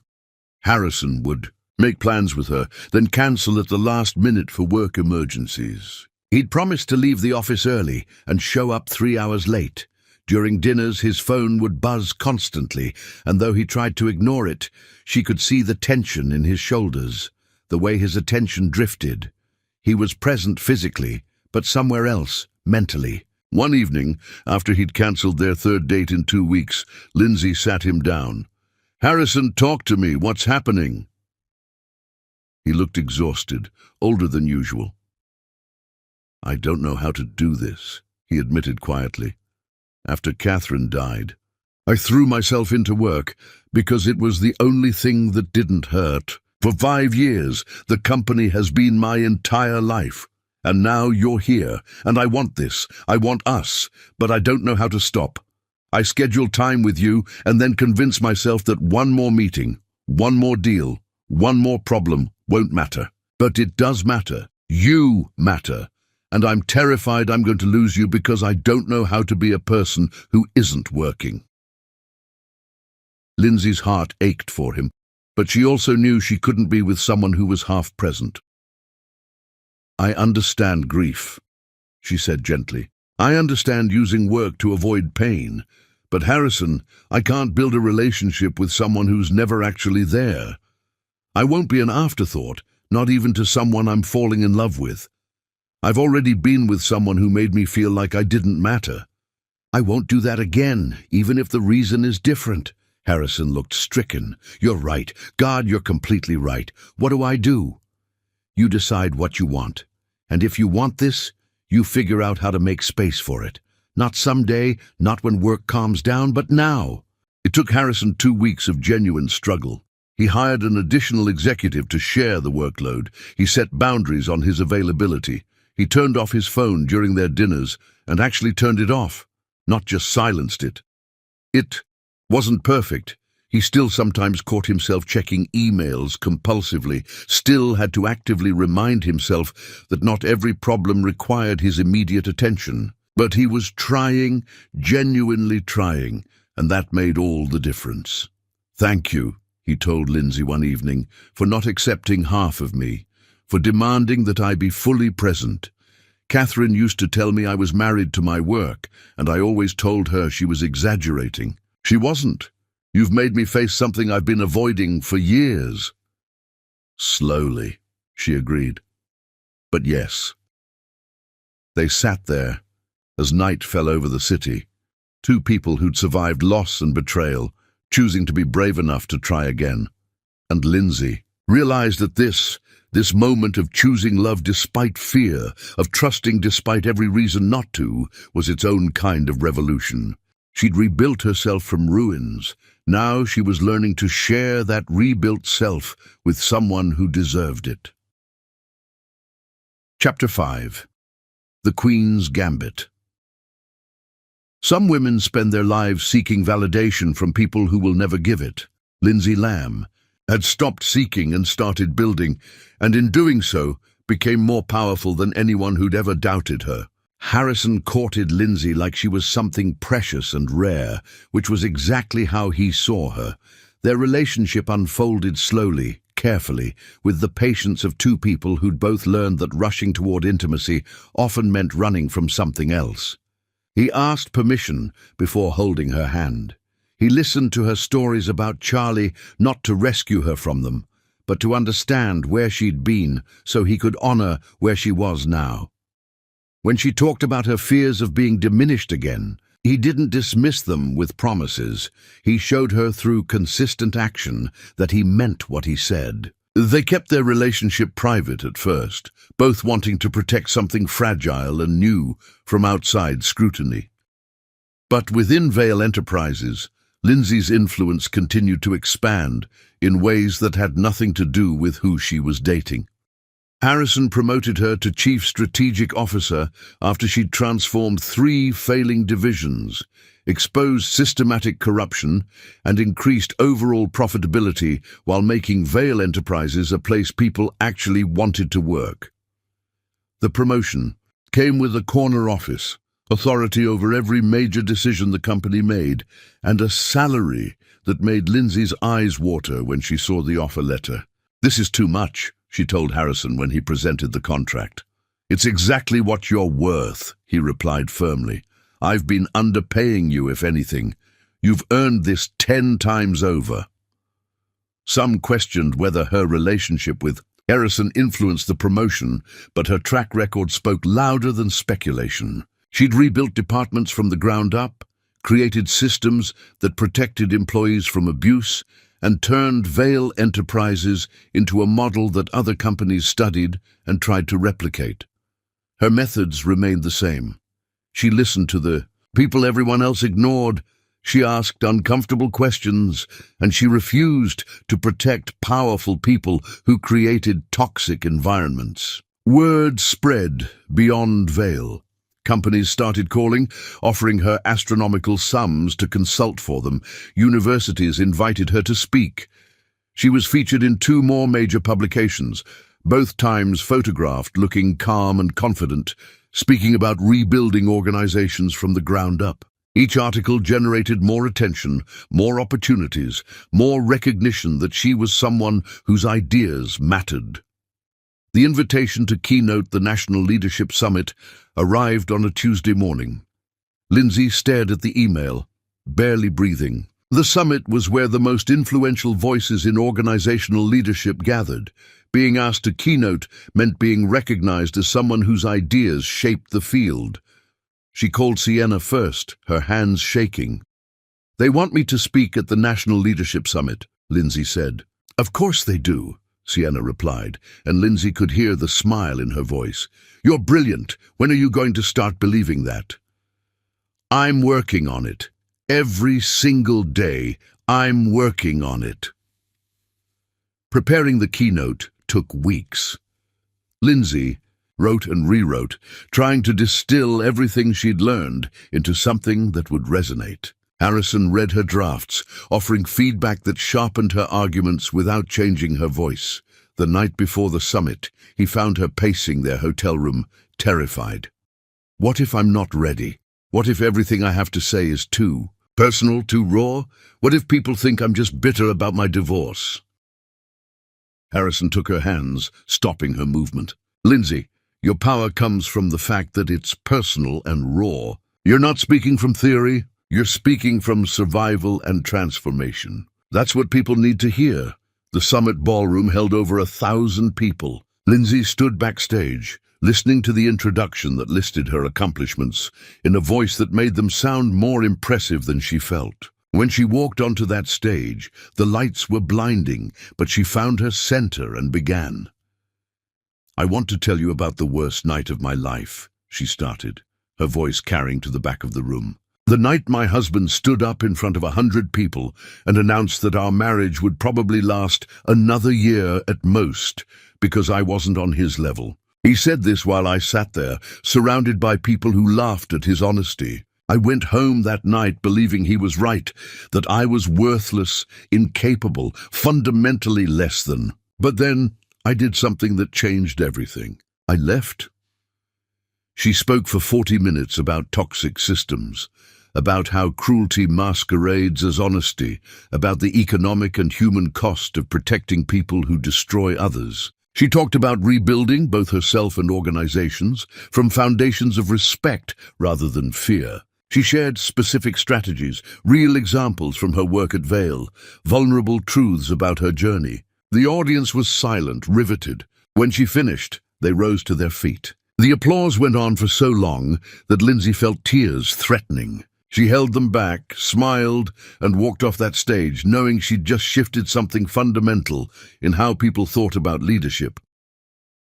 Harrison would make plans with her, then cancel at the last minute for work emergencies. He'd promised to leave the office early and show up 3 hours late. During dinners, his phone would buzz constantly, and though he tried to ignore it, she could see the tension in his shoulders, the way his attention drifted. He was present physically, but somewhere else, mentally. One evening, after he'd cancelled their third date in 2 weeks, Lindsay sat him down. "Harrison, talk to me. What's happening?" He looked exhausted, older than usual. "I don't know how to do this," he admitted quietly. "After Catherine died, I threw myself into work because it was the only thing that didn't hurt. For 5 years, the company has been my entire life. And now you're here, and I want this, I want us, but I don't know how to stop. I schedule time with you and then convince myself that one more meeting, one more deal, one more problem won't matter. But it does matter. You matter. And I'm terrified I'm going to lose you because I don't know how to be a person who isn't working." Lindsay's heart ached for him, but she also knew she couldn't be with someone who was half present. "I understand grief," she said gently. "I understand using work to avoid pain. But Harrison, I can't build a relationship with someone who's never actually there. I won't be an afterthought, not even to someone I'm falling in love with. I've already been with someone who made me feel like I didn't matter. I won't do that again, even if the reason is different." Harrison looked stricken. "You're right. God, you're completely right. What do I do?" "You decide what you want. And if you want this, you figure out how to make space for it. Not someday, not when work calms down, but now." It took Harrison 2 weeks of genuine struggle. He hired an additional executive to share the workload. He set boundaries on his availability. He turned off his phone during their dinners and actually turned it off, not just silenced it. It wasn't perfect. He still sometimes caught himself checking emails compulsively, still had to actively remind himself that not every problem required his immediate attention. But he was trying, genuinely trying, and that made all the difference. "Thank you," he told Lindsay one evening, "for not accepting half of me, for demanding that I be fully present. Catherine used to tell me I was married to my work, and I always told her she was exaggerating. She wasn't. You've made me face something I've been avoiding for years." "Slowly," she agreed. "But yes." They sat there as night fell over the city, 2 people who'd survived loss and betrayal, choosing to be brave enough to try again. And Lindsay realized that this moment of choosing love despite fear, of trusting despite every reason not to, was its own kind of revolution. She'd rebuilt herself from ruins. Now she was learning to share that rebuilt self with someone who deserved it. Chapter 5. The Queen's Gambit. Some women spend their lives seeking validation from people who will never give it. Lindsay Lamb had stopped seeking and started building, and in doing so became more powerful than anyone who'd ever doubted her. Harrison courted Lindsay like she was something precious and rare, which was exactly how he saw her. Their relationship unfolded slowly, carefully, with the patience of two people who'd both learned that rushing toward intimacy often meant running from something else. He asked permission before holding her hand. He listened to her stories about Charlie, not to rescue her from them, but to understand where she'd been so he could honor where she was now. When she talked about her fears of being diminished again, he didn't dismiss them with promises. He showed her through consistent action that he meant what he said. They kept their relationship private at first, both wanting to protect something fragile and new from outside scrutiny. But within Vale Enterprises, Lindsay's influence continued to expand in ways that had nothing to do with who she was dating. Harrison promoted her to Chief Strategic Officer after she'd transformed 3 failing divisions, exposed systematic corruption, and increased overall profitability while making Vale Enterprises a place people actually wanted to work. The promotion came with a corner office, authority over every major decision the company made, and a salary that made Lindsay's eyes water when she saw the offer letter. "This is too much," she told Harrison when he presented the contract. "It's exactly what you're worth," he replied firmly. "I've been underpaying you, if anything. You've earned this 10 times over." Some questioned whether her relationship with Harrison influenced the promotion, but her track record spoke louder than speculation. She'd rebuilt departments from the ground up, created systems that protected employees from abuse, and turned Vale Enterprises into a model that other companies studied and tried to replicate. Her methods remained the same. She listened to the people everyone else ignored. She asked uncomfortable questions, and she refused to protect powerful people who created toxic environments. Word spread beyond Vale. Companies started calling, offering her astronomical sums to consult for them. Universities invited her to speak. She was featured in 2 more major publications, both times photographed looking calm and confident, speaking about rebuilding organizations from the ground up. Each article generated more attention, more opportunities, more recognition that she was someone whose ideas mattered. The invitation to keynote the National Leadership Summit arrived on a Tuesday morning. Lindsay stared at the email, barely breathing. The summit was where the most influential voices in organizational leadership gathered. Being asked to keynote meant being recognized as someone whose ideas shaped the field. She called Sienna first, her hands shaking. "They want me to speak at the National Leadership Summit," Lindsay said. "Of course they do," Sienna replied, and Lindsay could hear the smile in her voice. "You're brilliant. When are you going to start believing that?" "I'm working on it. Every single day, I'm working on it." Preparing the keynote took weeks. Lindsay wrote and rewrote, trying to distill everything she'd learned into something that would resonate. Harrison read her drafts, offering feedback that sharpened her arguments without changing her voice. The night before the summit, he found her pacing their hotel room, terrified. "What if I'm not ready? What if everything I have to say is too personal, too raw? What if people think I'm just bitter about my divorce?" Harrison took her hands, stopping her movement. "Lindsay, your power comes from the fact that it's personal and raw. You're not speaking from theory. You're speaking from survival and transformation. That's what people need to hear." The summit ballroom held over 1,000 people. Lindsay stood backstage, listening to the introduction that listed her accomplishments in a voice that made them sound more impressive than she felt. When she walked onto that stage, the lights were blinding, but she found her center and began. "I want to tell you about the worst night of my life," she started, her voice carrying to the back of the room. "The night my husband stood up in front of 100 people and announced that our marriage would probably last another year at most because I wasn't on his level. He said this while I sat there, surrounded by people who laughed at his honesty. I went home that night believing he was right, that I was worthless, incapable, fundamentally less than. But then I did something that changed everything. I left." She spoke for 40 minutes about toxic systems, about how cruelty masquerades as honesty, about the economic and human cost of protecting people who destroy others. She talked about rebuilding both herself and organizations from foundations of respect rather than fear. She shared specific strategies, real examples from her work at Vale, vulnerable truths about her journey. The audience was silent, riveted. When she finished, they rose to their feet. The applause went on for so long that Lindsay felt tears threatening. She held them back, smiled, and walked off that stage, knowing she'd just shifted something fundamental in how people thought about leadership.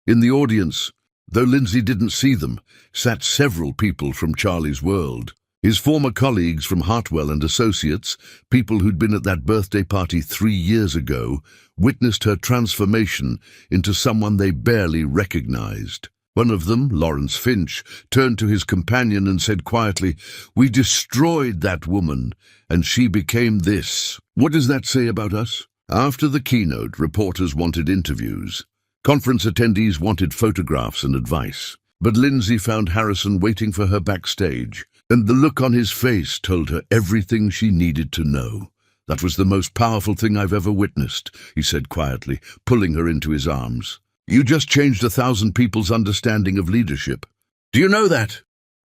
In the audience, though Lindsay didn't see them, sat several people from Charlie's world. His former colleagues from Hartwell and Associates, people who'd been at that birthday party 3 years ago, witnessed her transformation into someone they barely recognized. One of them, Lawrence Finch, turned to his companion and said quietly, "We destroyed that woman, and she became this." What does that say about us? After the keynote, reporters wanted interviews. Conference attendees wanted photographs and advice. But Lindsay found Harrison waiting for her backstage, and the look on his face told her everything she needed to know. "That was the most powerful thing I've ever witnessed," he said quietly, pulling her into his arms. "You just changed 1,000 people's understanding of leadership. Do you know that?"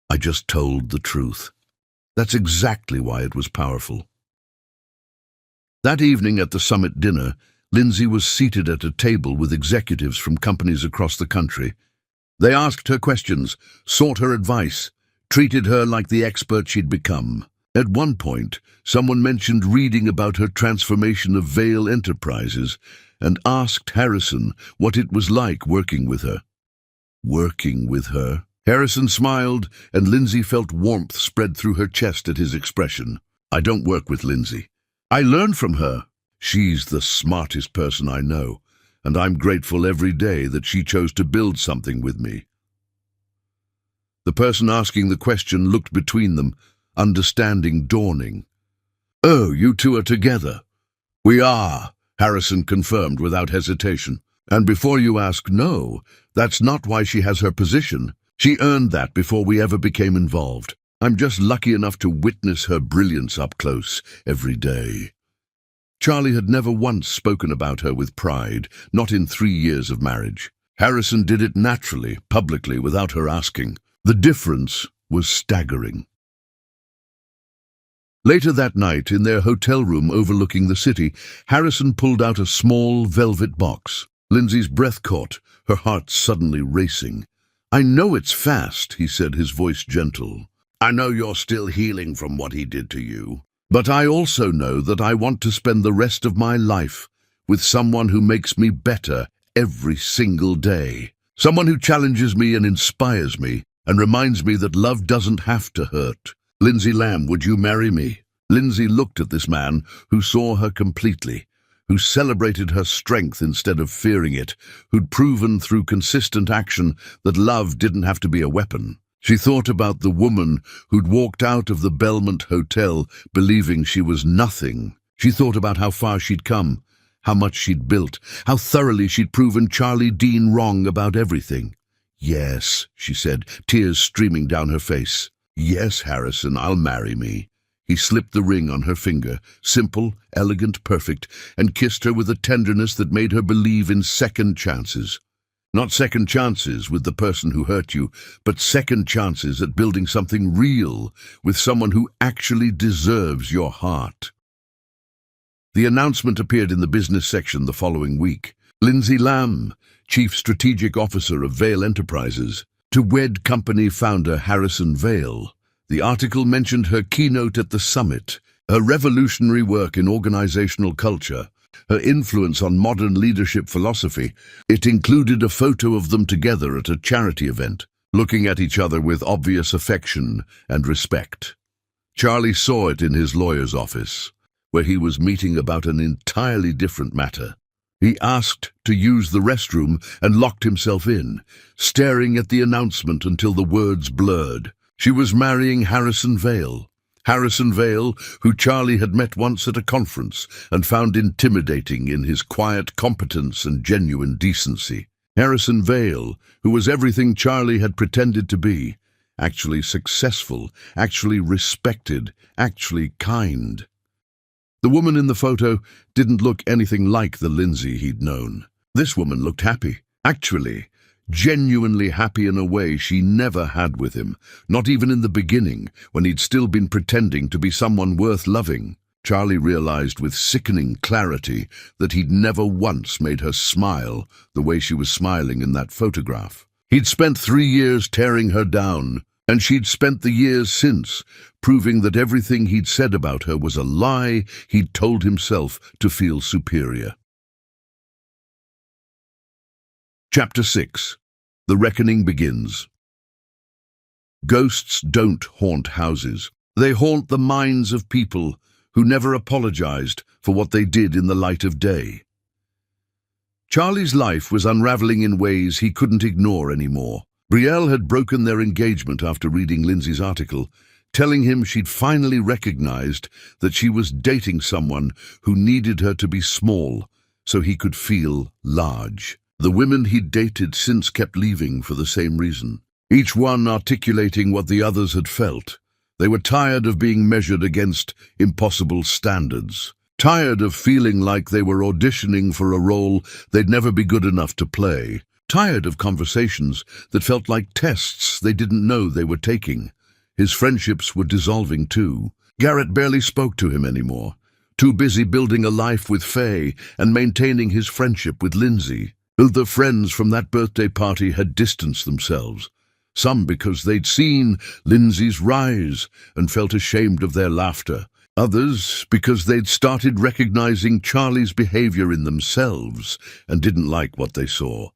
"I just told the truth." That's exactly why it was powerful. That evening at the summit dinner, Lindsay was seated at a table with executives from companies across the country. They asked her questions, sought her advice, treated her like the expert she'd become. At one point, someone mentioned reading about her transformation of Vale Enterprises and asked Harrison what it was like working with her. Working with her? Harrison smiled, and Lindsay felt warmth spread through her chest at his expression. "I don't work with Lindsay. I learn from her. She's the smartest person I know, and I'm grateful every day that she chose to build something with me." The person asking the question looked between them, understanding dawning. "Oh, you two are together." "We are," Harrison confirmed without hesitation. "And before you ask, no, that's not why she has her position. She earned that before we ever became involved. I'm just lucky enough to witness her brilliance up close every day." Charlie had never once spoken about her with pride, not in 3 years of marriage. Harrison did it naturally, publicly, without her asking. The difference was staggering. Later that night, in their hotel room overlooking the city, Harrison pulled out a small velvet box. Lindsay's breath caught, her heart suddenly racing. "I know it's fast," he said, his voice gentle. "I know you're still healing from what he did to you. But I also know that I want to spend the rest of my life with someone who makes me better every single day. Someone who challenges me and inspires me and reminds me that love doesn't have to hurt. Lindsay Lamb, would you marry me?" Lindsay looked at this man who saw her completely, who celebrated her strength instead of fearing it, who'd proven through consistent action that love didn't have to be a weapon. She thought about the woman who'd walked out of the Belmont Hotel believing she was nothing. She thought about how far she'd come, how much she'd built, how thoroughly she'd proven Charlie Dean wrong about everything. "Yes," she said, tears streaming down her face. "Yes, Harrison, I'll marry me." He slipped the ring on her finger, simple, elegant, perfect, and kissed her with a tenderness that made her believe in second chances. Not second chances with the person who hurt you, but second chances at building something real with someone who actually deserves your heart. The announcement appeared in the business section the following week. Lindsay Lamb, Chief Strategic Officer of Vale Enterprises, to wed company founder Harrison Vale. The article mentioned her keynote at the summit, her revolutionary work in organizational culture, her influence on modern leadership philosophy. It included a photo of them together at a charity event, looking at each other with obvious affection and respect. Charlie saw it in his lawyer's office, where he was meeting about an entirely different matter. He asked to use the restroom and locked himself in, staring at the announcement until the words blurred. She was marrying Harrison Vale. Harrison Vale, who Charlie had met once at a conference and found intimidating in his quiet competence and genuine decency. Harrison Vale, who was everything Charlie had pretended to be, actually successful, actually respected, actually kind. The woman in the photo didn't look anything like the Lindsay he'd known. This woman looked happy, actually, genuinely happy in a way she never had with him, not even in the beginning, when he'd still been pretending to be someone worth loving. Charlie realized with sickening clarity that he'd never once made her smile the way she was smiling in that photograph. He'd spent 3 years tearing her down, and she'd spent the years since proving that everything he'd said about her was a lie he'd told himself to feel superior. Chapter 6. The Reckoning Begins. Ghosts don't haunt houses. They haunt the minds of people who never apologized for what they did in the light of day. Charlie's life was unraveling in ways he couldn't ignore anymore. Brielle had broken their engagement after reading Lindsay's article, telling him she'd finally recognized that she was dating someone who needed her to be small so he could feel large. The women he'd dated since kept leaving for the same reason, each one articulating what the others had felt. They were tired of being measured against impossible standards, tired of feeling like they were auditioning for a role they'd never be good enough to play, tired of conversations that felt like tests they didn't know they were taking. His friendships were dissolving too. Garrett barely spoke to him anymore, too busy building a life with Faye and maintaining his friendship with Lindsay. The friends from that birthday party had distanced themselves, some because they'd seen Lindsay's rise and felt ashamed of their laughter, others because they'd started recognizing Charlie's behavior in themselves and didn't like what they saw.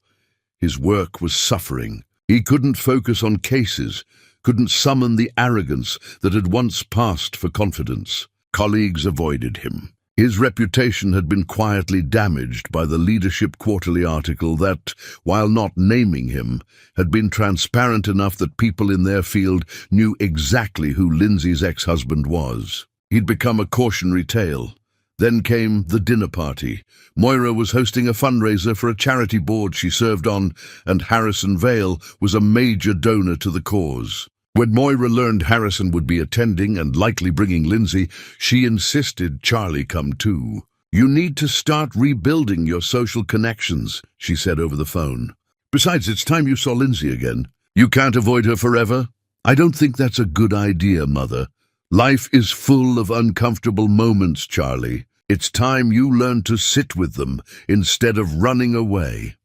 His work was suffering. He couldn't focus on cases, couldn't summon the arrogance that had once passed for confidence. Colleagues avoided him. His reputation had been quietly damaged by the Leadership Quarterly article that, while not naming him, had been transparent enough that people in their field knew exactly who Lindsay's ex-husband was. He'd become a cautionary tale. Then came the dinner party. Moira was hosting a fundraiser for a charity board she served on, and Harrison Vale was a major donor to the cause. When Moira learned Harrison would be attending and likely bringing Lindsay, she insisted Charlie come too. "You need to start rebuilding your social connections," she said over the phone. "Besides, it's time you saw Lindsay again. You can't avoid her forever." "I don't think that's a good idea, Mother. Life is full of uncomfortable moments, Charlie. It's time you learn to sit with them instead of running away."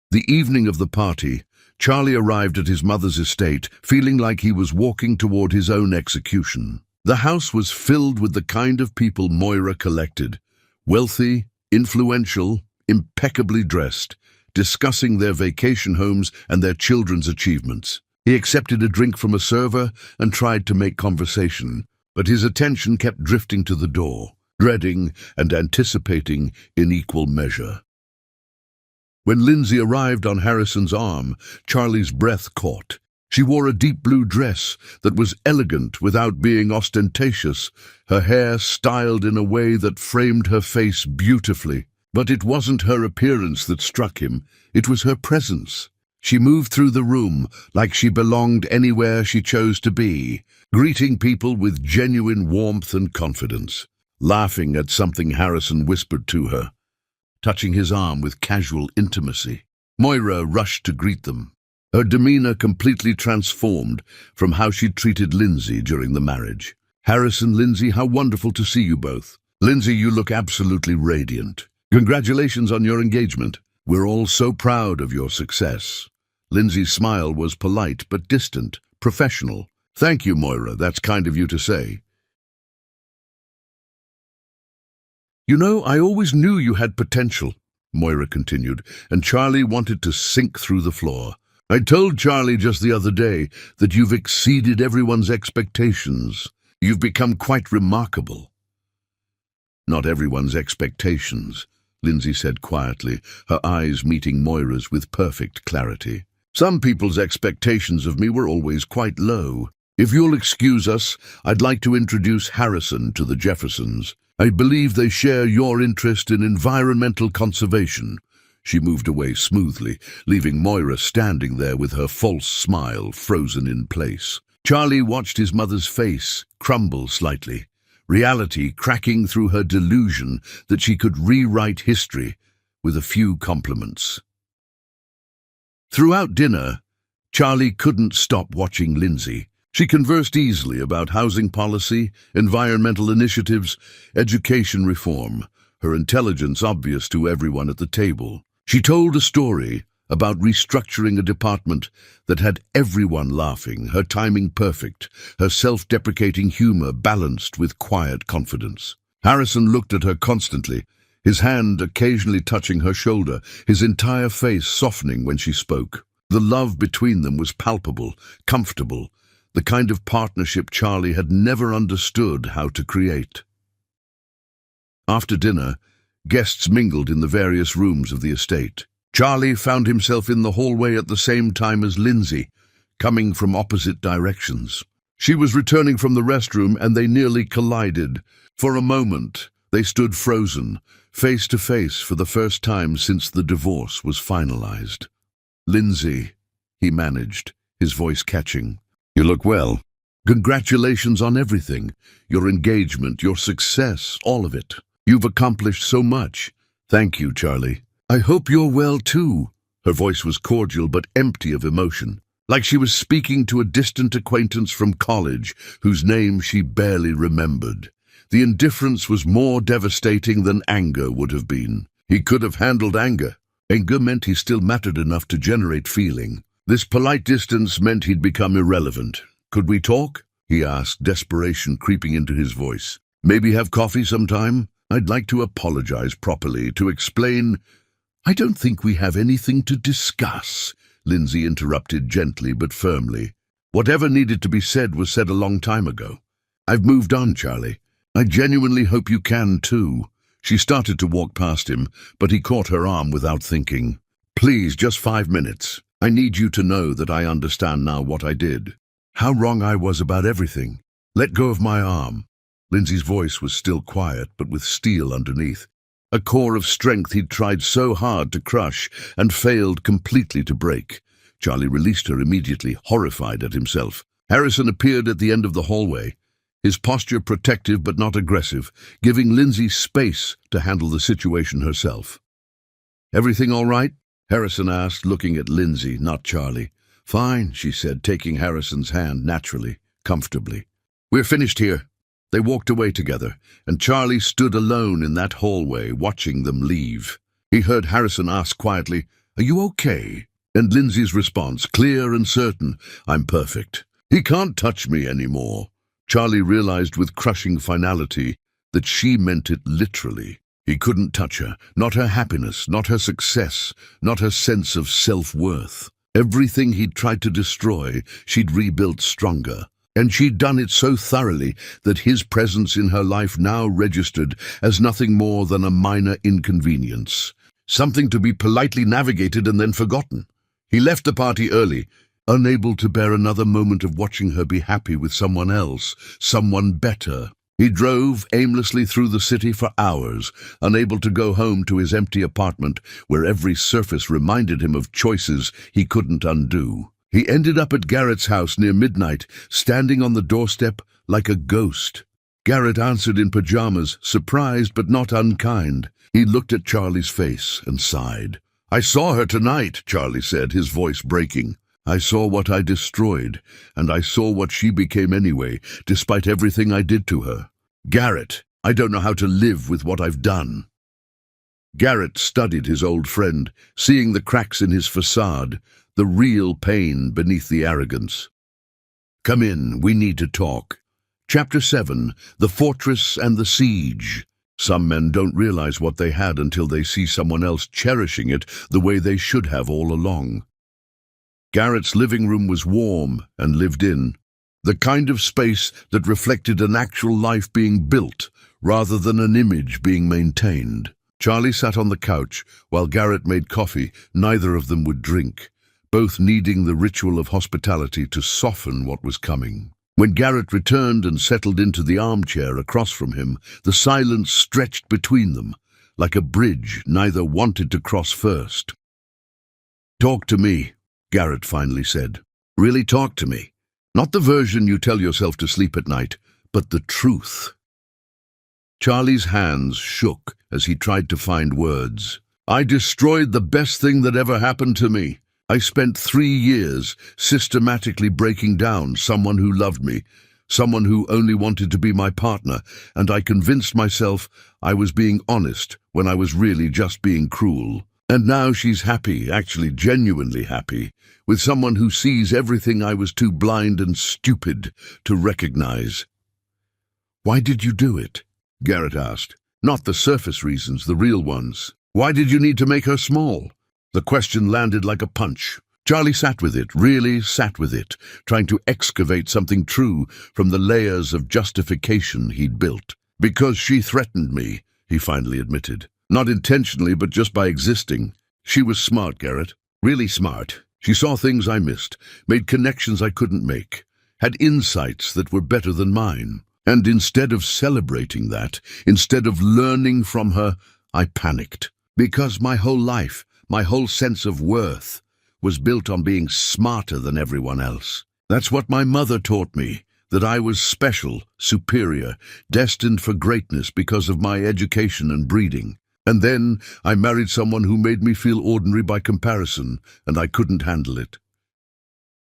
The evening of the party, Charlie arrived at his mother's estate feeling like he was walking toward his own execution. The house was filled with the kind of people Moira collected, wealthy, influential, impeccably dressed, discussing their vacation homes and their children's achievements. He accepted a drink from a server and tried to make conversation, but his attention kept drifting to the door, dreading and anticipating in equal measure. When Lindsay arrived on Harrison's arm, Charlie's breath caught. She wore a deep blue dress that was elegant without being ostentatious, her hair styled in a way that framed her face beautifully. But it wasn't her appearance that struck him, it was her presence. She moved through the room like she belonged anywhere she chose to be, greeting people with genuine warmth and confidence, laughing at something Harrison whispered to her, touching his arm with casual intimacy. Moira rushed to greet them, her demeanor completely transformed from how she'd treated Lindsay during the marriage. "Harrison, Lindsay, how wonderful to see you both. Lindsay, you look absolutely radiant. Congratulations on your engagement. We're all so proud of your success." Lindsay's smile was polite but distant, professional. "Thank you, Moira, that's kind of you to say." "You know, I always knew you had potential," Moira continued, and Charlie wanted to sink through the floor. "I told Charlie just the other day that you've exceeded everyone's expectations. You've become quite remarkable." "Not everyone's expectations," Lindsay said quietly, her eyes meeting Moira's with perfect clarity. "Some people's expectations of me were always quite low. If you'll excuse us, I'd like to introduce Harrison to the Jeffersons. I believe they share your interest in environmental conservation. She moved away smoothly, leaving Moira standing there with her false smile frozen in place. Charlie watched his mother's face crumble slightly, reality cracking through her delusion that she could rewrite history with a few compliments. Throughout dinner, Charlie couldn't stop watching Lindsay. She conversed easily about housing policy, environmental initiatives, education reform, her intelligence obvious to everyone at the table. She told a story about restructuring a department that had everyone laughing, her timing perfect, her self-deprecating humor balanced with quiet confidence. Harrison looked at her constantly, his hand occasionally touching her shoulder, his entire face softening when she spoke. The love between them was palpable, comfortable, the kind of partnership Charlie had never understood how to create. After dinner, guests mingled in the various rooms of the estate. Charlie found himself in the hallway at the same time as Lindsay, coming from opposite directions. She was returning from the restroom and they nearly collided. For a moment, they stood frozen, face to face for the first time since the divorce was finalized. "Lindsay," he managed, his voice catching. "You look well. Congratulations on everything. Your engagement, your success, all of it. You've accomplished so much." "Thank you, Charlie. I hope you're well too." Her voice was cordial but empty of emotion, like she was speaking to a distant acquaintance from college whose name she barely remembered. The indifference was more devastating than anger would have been. He could have handled anger. Anger meant he still mattered enough to generate feeling. This polite distance meant he'd become irrelevant. "Could we talk?" he asked, desperation creeping into his voice. "Maybe have coffee sometime? I'd like to apologize properly, to explain—" "I don't think we have anything to discuss," Lindsay interrupted gently but firmly. "Whatever needed to be said was said a long time ago. I've moved on, Charlie. I genuinely hope you can too." She started to walk past him, but he caught her arm without thinking. "Please, just 5 minutes. I need you to know that I understand now what I did. How wrong I was about everything. Let go of my arm." Lindsay's voice was still quiet, but with steel underneath. A core of strength he'd tried so hard to crush and failed completely to break. Charlie released her immediately, horrified at himself. Harrison appeared at the end of the hallway, his posture protective but not aggressive, giving Lindsay space to handle the situation herself. "Everything all right?" Harrison asked, looking at Lindsay, not Charlie. "Fine," she said, taking Harrison's hand naturally, comfortably. "We're finished here." They walked away together, and Charlie stood alone in that hallway, watching them leave. He heard Harrison ask quietly, "Are you okay?" And Lindsay's response, clear and certain, "I'm perfect. He can't touch me anymore." Charlie realized with crushing finality that she meant it literally. He couldn't touch her, not her happiness, not her success, not her sense of self-worth. Everything he'd tried to destroy, she'd rebuilt stronger. And she'd done it so thoroughly that his presence in her life now registered as nothing more than a minor inconvenience, something to be politely navigated and then forgotten. He left the party early, unable to bear another moment of watching her be happy with someone else, someone better. He drove aimlessly through the city for hours, unable to go home to his empty apartment where every surface reminded him of choices he couldn't undo. He ended up at Garrett's house near midnight, standing on the doorstep like a ghost. Garrett answered in pajamas, surprised but not unkind. He looked at Charlie's face and sighed. "I saw her tonight," Charlie said, his voice breaking. "I saw what I destroyed, and I saw what she became anyway, despite everything I did to her. Garrett, I don't know how to live with what I've done." Garrett studied his old friend, seeing the cracks in his facade, the real pain beneath the arrogance. "Come in, we need to talk." Chapter 7, The Fortress and the Siege. Some men don't realize what they had until they see someone else cherishing it the way they should have all along. Garrett's living room was warm and lived in, the kind of space that reflected an actual life being built rather than an image being maintained. Charlie sat on the couch while Garrett made coffee. Neither of them would drink, both needing the ritual of hospitality to soften what was coming. When Garrett returned and settled into the armchair across from him, the silence stretched between them, like a bridge neither wanted to cross first. "Talk to me," Garrett finally said. "Really talk to me. Not the version you tell yourself to sleep at night, but the truth." Charlie's hands shook as he tried to find words. "I destroyed the best thing that ever happened to me. I spent 3 years systematically breaking down someone who loved me, someone who only wanted to be my partner, and I convinced myself I was being honest when I was really just being cruel. And now she's happy, actually genuinely happy, with someone who sees everything I was too blind and stupid to recognize." "Why did you do it?" Garrett asked. "Not the surface reasons, the real ones. Why did you need to make her small?" The question landed like a punch. Charlie sat with it, really sat with it, trying to excavate something true from the layers of justification he'd built. "Because she threatened me," he finally admitted. "Not intentionally, but just by existing. She was smart, Garrett. Really smart. She saw things I missed, made connections I couldn't make, had insights that were better than mine. And instead of celebrating that, instead of learning from her, I panicked. Because my whole life, my whole sense of worth, was built on being smarter than everyone else. That's what my mother taught me, that I was special, superior, destined for greatness because of my education and breeding. And then I married someone who made me feel ordinary by comparison, and I couldn't handle it."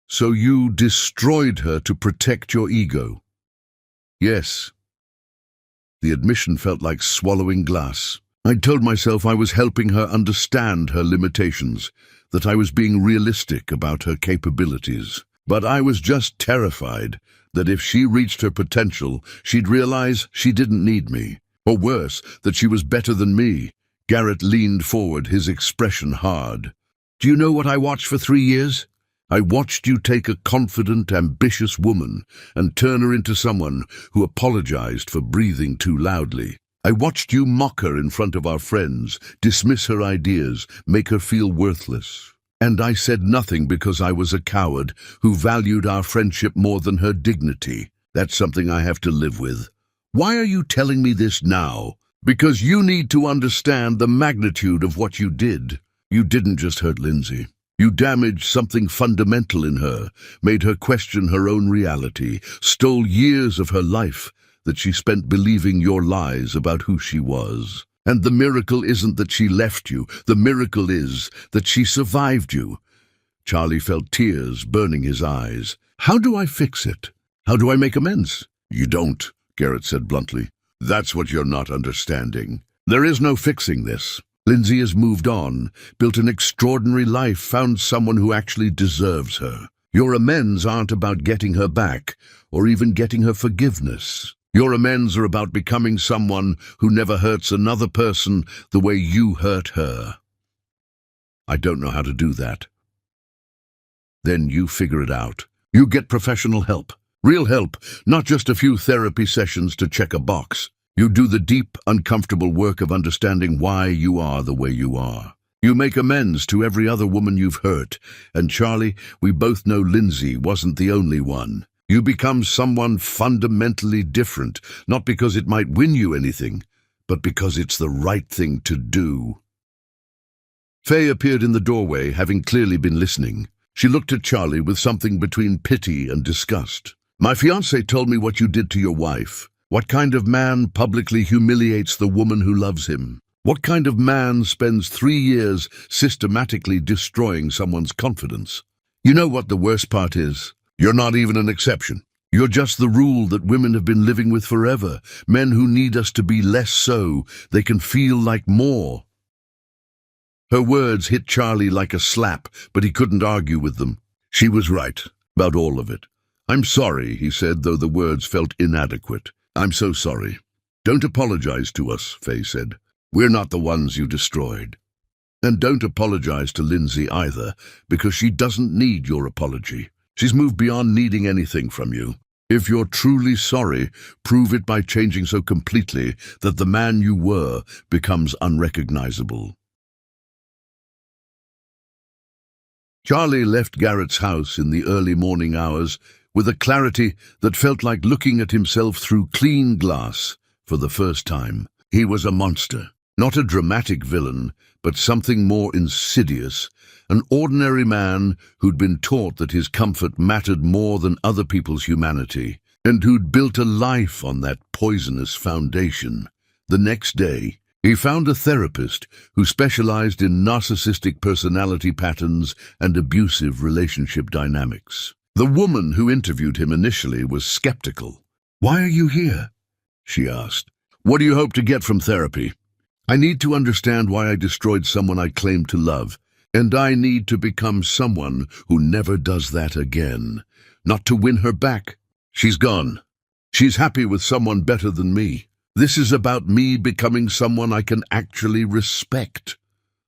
"So you destroyed her to protect your ego?" "Yes." The admission felt like swallowing glass. I told myself I was helping her understand her limitations, that I was being realistic about her capabilities. But I was just terrified that if she reached her potential, she'd realize she didn't need me. Or worse, that she was better than me. Garrett leaned forward, his expression hard. "Do you know what I watched for 3 years? I watched you take a confident, ambitious woman and turn her into someone who apologized for breathing too loudly. I watched you mock her in front of our friends, dismiss her ideas, make her feel worthless. And I said nothing because I was a coward who valued our friendship more than her dignity. That's something I have to live with. Why are you telling me this now? Because you need to understand the magnitude of what you did. You didn't just hurt Lindsay. You damaged something fundamental in her, made her question her own reality, stole years of her life that she spent believing your lies about who she was. And the miracle isn't that she left you. The miracle is that she survived you." Charlie felt tears burning his eyes. "How do I fix it? How do I make amends?" "You don't," Garrett said bluntly. "That's what you're not understanding. There is no fixing this. Lindsay has moved on, built an extraordinary life, found someone who actually deserves her. Your amends aren't about getting her back, or even getting her forgiveness. Your amends are about becoming someone who never hurts another person the way you hurt her." "I don't know how to do that." "Then you figure it out. You get professional help. Real help, not just a few therapy sessions to check a box. You do the deep, uncomfortable work of understanding why you are the way you are. You make amends to every other woman you've hurt. And Charlie, we both know Lindsay wasn't the only one. You become someone fundamentally different, not because it might win you anything, but because it's the right thing to do." Faye appeared in the doorway, having clearly been listening. She looked at Charlie with something between pity and disgust. "My fiancé told me what you did to your wife. What kind of man publicly humiliates the woman who loves him? What kind of man spends 3 years systematically destroying someone's confidence? You know what the worst part is? You're not even an exception. You're just the rule that women have been living with forever. Men who need us to be less so, they can feel like more." Her words hit Charlie like a slap, but he couldn't argue with them. She was right, about all of it. "I'm sorry," he said, though the words felt inadequate. "I'm so sorry." "Don't apologize to us," Faye said. "We're not the ones you destroyed. And don't apologize to Lindsay either, because she doesn't need your apology. She's moved beyond needing anything from you. If you're truly sorry, prove it by changing so completely that the man you were becomes unrecognizable." Charlie left Garrett's house in the early morning hours with a clarity that felt like looking at himself through clean glass for the first time. He was a monster. Not a dramatic villain, but something more insidious. An ordinary man who'd been taught that his comfort mattered more than other people's humanity, and who'd built a life on that poisonous foundation. The next day, he found a therapist who specialized in narcissistic personality patterns and abusive relationship dynamics. The woman who interviewed him initially was skeptical. "Why are you here?" she asked. "What do you hope to get from therapy?" "I need to understand why I destroyed someone I claimed to love, and I need to become someone who never does that again. Not to win her back. She's gone. She's happy with someone better than me. This is about me becoming someone I can actually respect."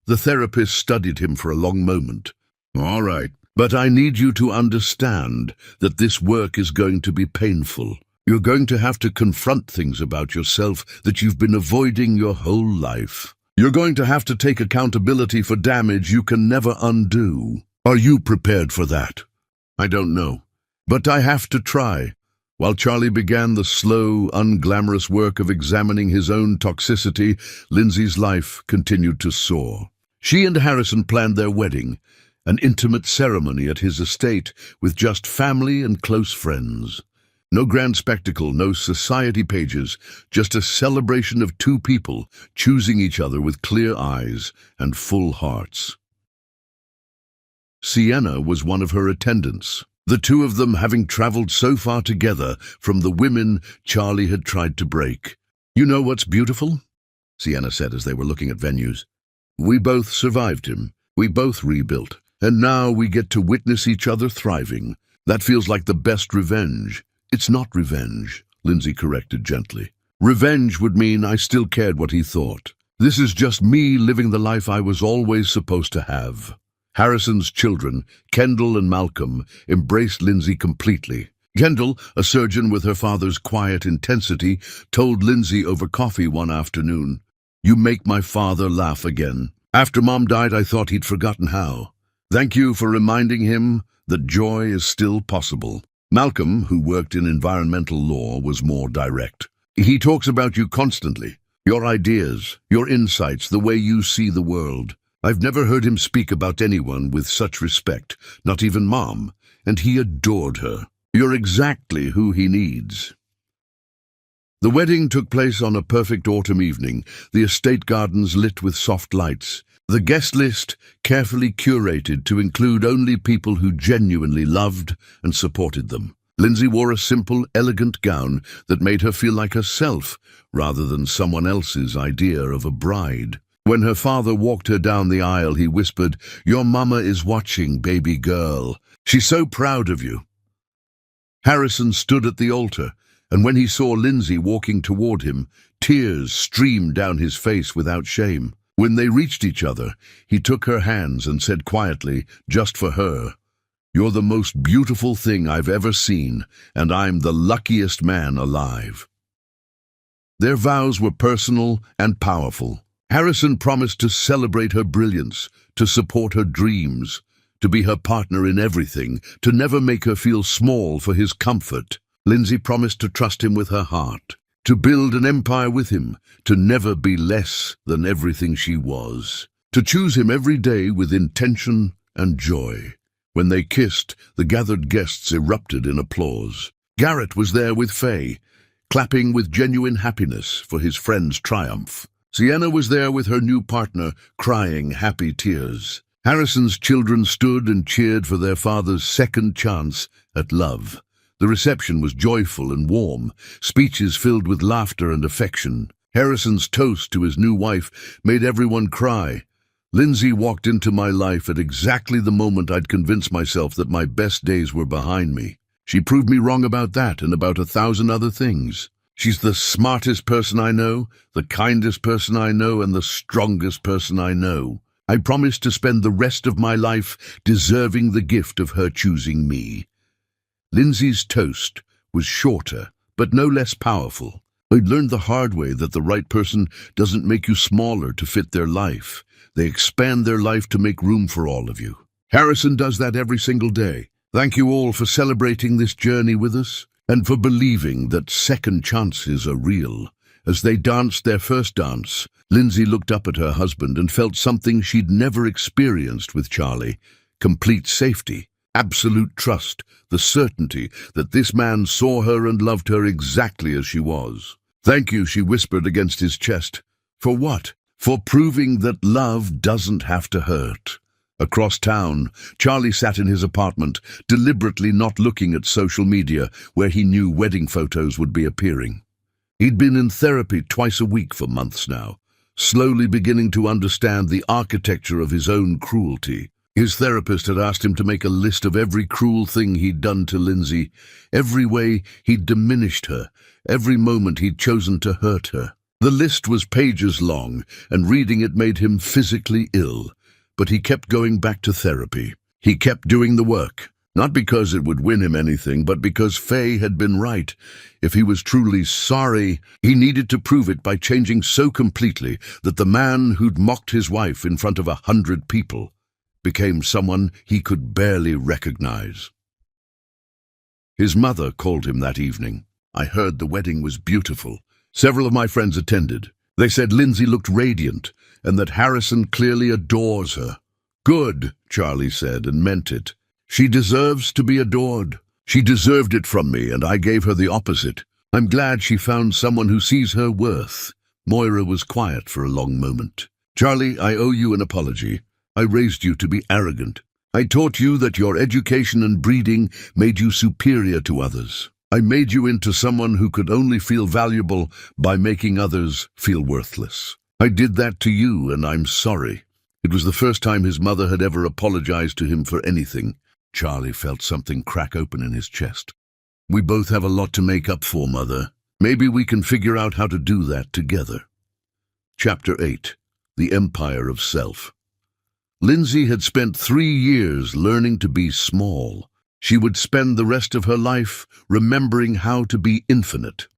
The therapist studied him for a long moment. "All right, but I need you to understand that this work is going to be painful. You're going to have to confront things about yourself that you've been avoiding your whole life. You're going to have to take accountability for damage you can never undo. Are you prepared for that?" "I don't know, but I have to try." While Charlie began the slow, unglamorous work of examining his own toxicity, Lindsay's life continued to soar. She and Harrison planned their wedding, an intimate ceremony at his estate with just family and close friends. No grand spectacle, no society pages, just a celebration of two people choosing each other with clear eyes and full hearts. Sienna was one of her attendants, the two of them having traveled so far together from the women Charlie had tried to break. "You know what's beautiful?" Sienna said as they were looking at venues. "We both survived him. We both rebuilt. And now we get to witness each other thriving. That feels like the best revenge." "It's not revenge," Lindsay corrected gently. "Revenge would mean I still cared what he thought. This is just me living the life I was always supposed to have." Harrison's children, Kendall and Malcolm, embraced Lindsay completely. Kendall, a surgeon with her father's quiet intensity, told Lindsay over coffee one afternoon, "You make my father laugh again. After Mom died, I thought he'd forgotten how. Thank you for reminding him that joy is still possible." Malcolm, who worked in environmental law, was more direct. "He talks about you constantly. Your ideas, your insights, the way you see the world. I've never heard him speak about anyone with such respect, not even Mom, and he adored her. You're exactly who he needs." The wedding took place on a perfect autumn evening, the estate gardens lit with soft lights. The guest list carefully curated to include only people who genuinely loved and supported them. Lindsay wore a simple, elegant gown that made her feel like herself rather than someone else's idea of a bride. When her father walked her down the aisle, he whispered, "Your mama is watching, baby girl. She's so proud of you." Harrison stood at the altar, and when he saw Lindsay walking toward him, tears streamed down his face without shame. When they reached each other, he took her hands and said quietly, just for her, "You're the most beautiful thing I've ever seen, and I'm the luckiest man alive." Their vows were personal and powerful. Harrison promised to celebrate her brilliance, to support her dreams, to be her partner in everything, to never make her feel small for his comfort. Lindsay promised to trust him with her heart, to build an empire with him, to never be less than everything she was, to choose him every day with intention and joy. When they kissed, the gathered guests erupted in applause. Garrett was there with Faye, clapping with genuine happiness for his friend's triumph. Sienna was there with her new partner, crying happy tears. Harrison's children stood and cheered for their father's second chance at love. The reception was joyful and warm, speeches filled with laughter and affection. Harrison's toast to his new wife made everyone cry. Lindsay walked into my life at exactly the moment I'd convinced myself that my best days were behind me. She proved me wrong about that and about 1,000 other things. She's the smartest person I know, the kindest person I know, and the strongest person I know. I promise to spend the rest of my life deserving the gift of her choosing me. Lindsay's toast was shorter, but no less powerful. I'd learned the hard way that the right person doesn't make you smaller to fit their life. They expand their life to make room for all of you. Harrison does that every single day. Thank you all for celebrating this journey with us, and for believing that second chances are real. As they danced their first dance, Lindsay looked up at her husband and felt something she'd never experienced with Charlie: complete safety, absolute trust, the certainty that this man saw her and loved her exactly as she was. "Thank you," she whispered against his chest. "For what?" "For proving that love doesn't have to hurt." Across town, Charlie sat in his apartment, deliberately not looking at social media, where he knew wedding photos would be appearing. He'd been in therapy twice a week for months now, slowly beginning to understand the architecture of his own cruelty. His therapist had asked him to make a list of every cruel thing he'd done to Lindsay, every way he'd diminished her, every moment he'd chosen to hurt her. The list was pages long, and reading it made him physically ill. But he kept going back to therapy. He kept doing the work. Not because it would win him anything, but because Faye had been right. If he was truly sorry, he needed to prove it by changing so completely that the man who'd mocked his wife in front of 100 people became someone he could barely recognize. His mother called him that evening. "I heard the wedding was beautiful. Several of my friends attended. They said Lindsay looked radiant and that Harrison clearly adores her." "Good," Charlie said, and meant it. "She deserves to be adored. She deserved it from me, and I gave her the opposite. I'm glad she found someone who sees her worth." Moira was quiet for a long moment. "Charlie, I owe you an apology. I raised you to be arrogant. I taught you that your education and breeding made you superior to others. I made you into someone who could only feel valuable by making others feel worthless. I did that to you, and I'm sorry." It was the first time his mother had ever apologized to him for anything. Charlie felt something crack open in his chest. "We both have a lot to make up for, Mother. Maybe we can figure out how to do that together." Chapter 8. The Empire of Self. Lindsay had spent 3 years learning to be small. She would spend the rest of her life remembering how to be infinite.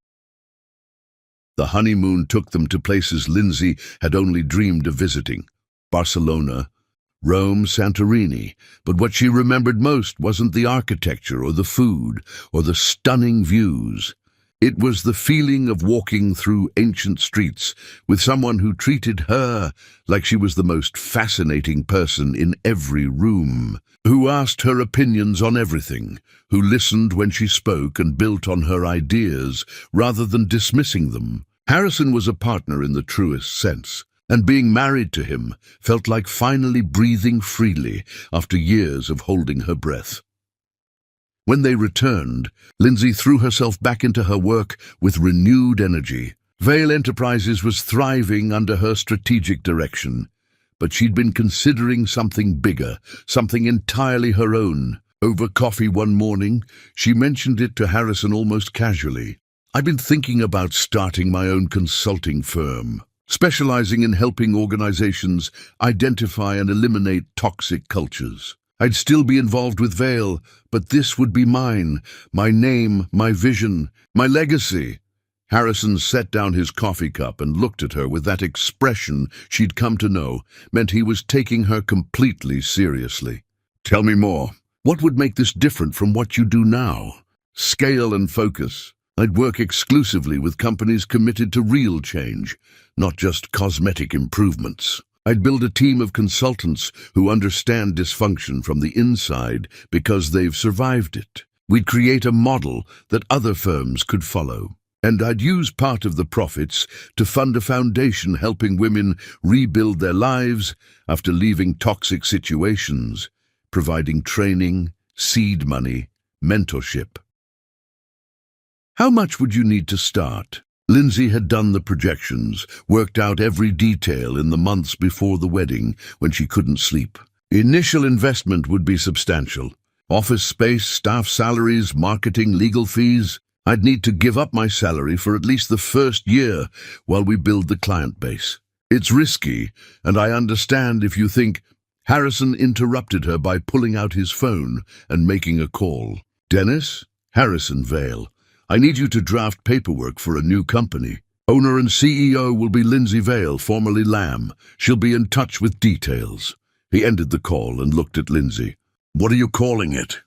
The honeymoon took them to places Lindsay had only dreamed of visiting: Barcelona, Rome, Santorini. But what she remembered most wasn't the architecture or the food or the stunning views. It was the feeling of walking through ancient streets with someone who treated her like she was the most fascinating person in every room, who asked her opinions on everything, who listened when she spoke and built on her ideas rather than dismissing them. Harrison was a partner in the truest sense, and being married to him felt like finally breathing freely after years of holding her breath. When they returned, Lindsay threw herself back into her work with renewed energy. Vale Enterprises was thriving under her strategic direction, but she'd been considering something bigger, something entirely her own. Over coffee one morning, she mentioned it to Harrison almost casually. "I've been thinking about starting my own consulting firm, specializing in helping organizations identify and eliminate toxic cultures. I'd still be involved with Vale, but this would be mine, my name, my vision, my legacy." Harrison set down his coffee cup and looked at her with that expression she'd come to know meant he was taking her completely seriously. "Tell me more. What would make this different from what you do now?" "Scale and focus. I'd work exclusively with companies committed to real change, not just cosmetic improvements. I'd build a team of consultants who understand dysfunction from the inside because they've survived it. We'd create a model that other firms could follow. And I'd use part of the profits to fund a foundation helping women rebuild their lives after leaving toxic situations, providing training, seed money, mentorship." "How much would you need to start?" Lindsay had done the projections, worked out every detail in the months before the wedding when she couldn't sleep. Initial investment would be substantial. Office space, staff salaries, marketing, legal fees. I'd need to give up my salary for at least the first year while we build the client base. It's risky, and I understand if you think... Harrison interrupted her by pulling out his phone and making a call. "Dennis? Harrison Vale. I need you to draft paperwork for a new company. Owner and CEO will be Lindsay Vale, formerly Lamb. She'll be in touch with details." He ended the call and looked at Lindsay. "What are you calling it?"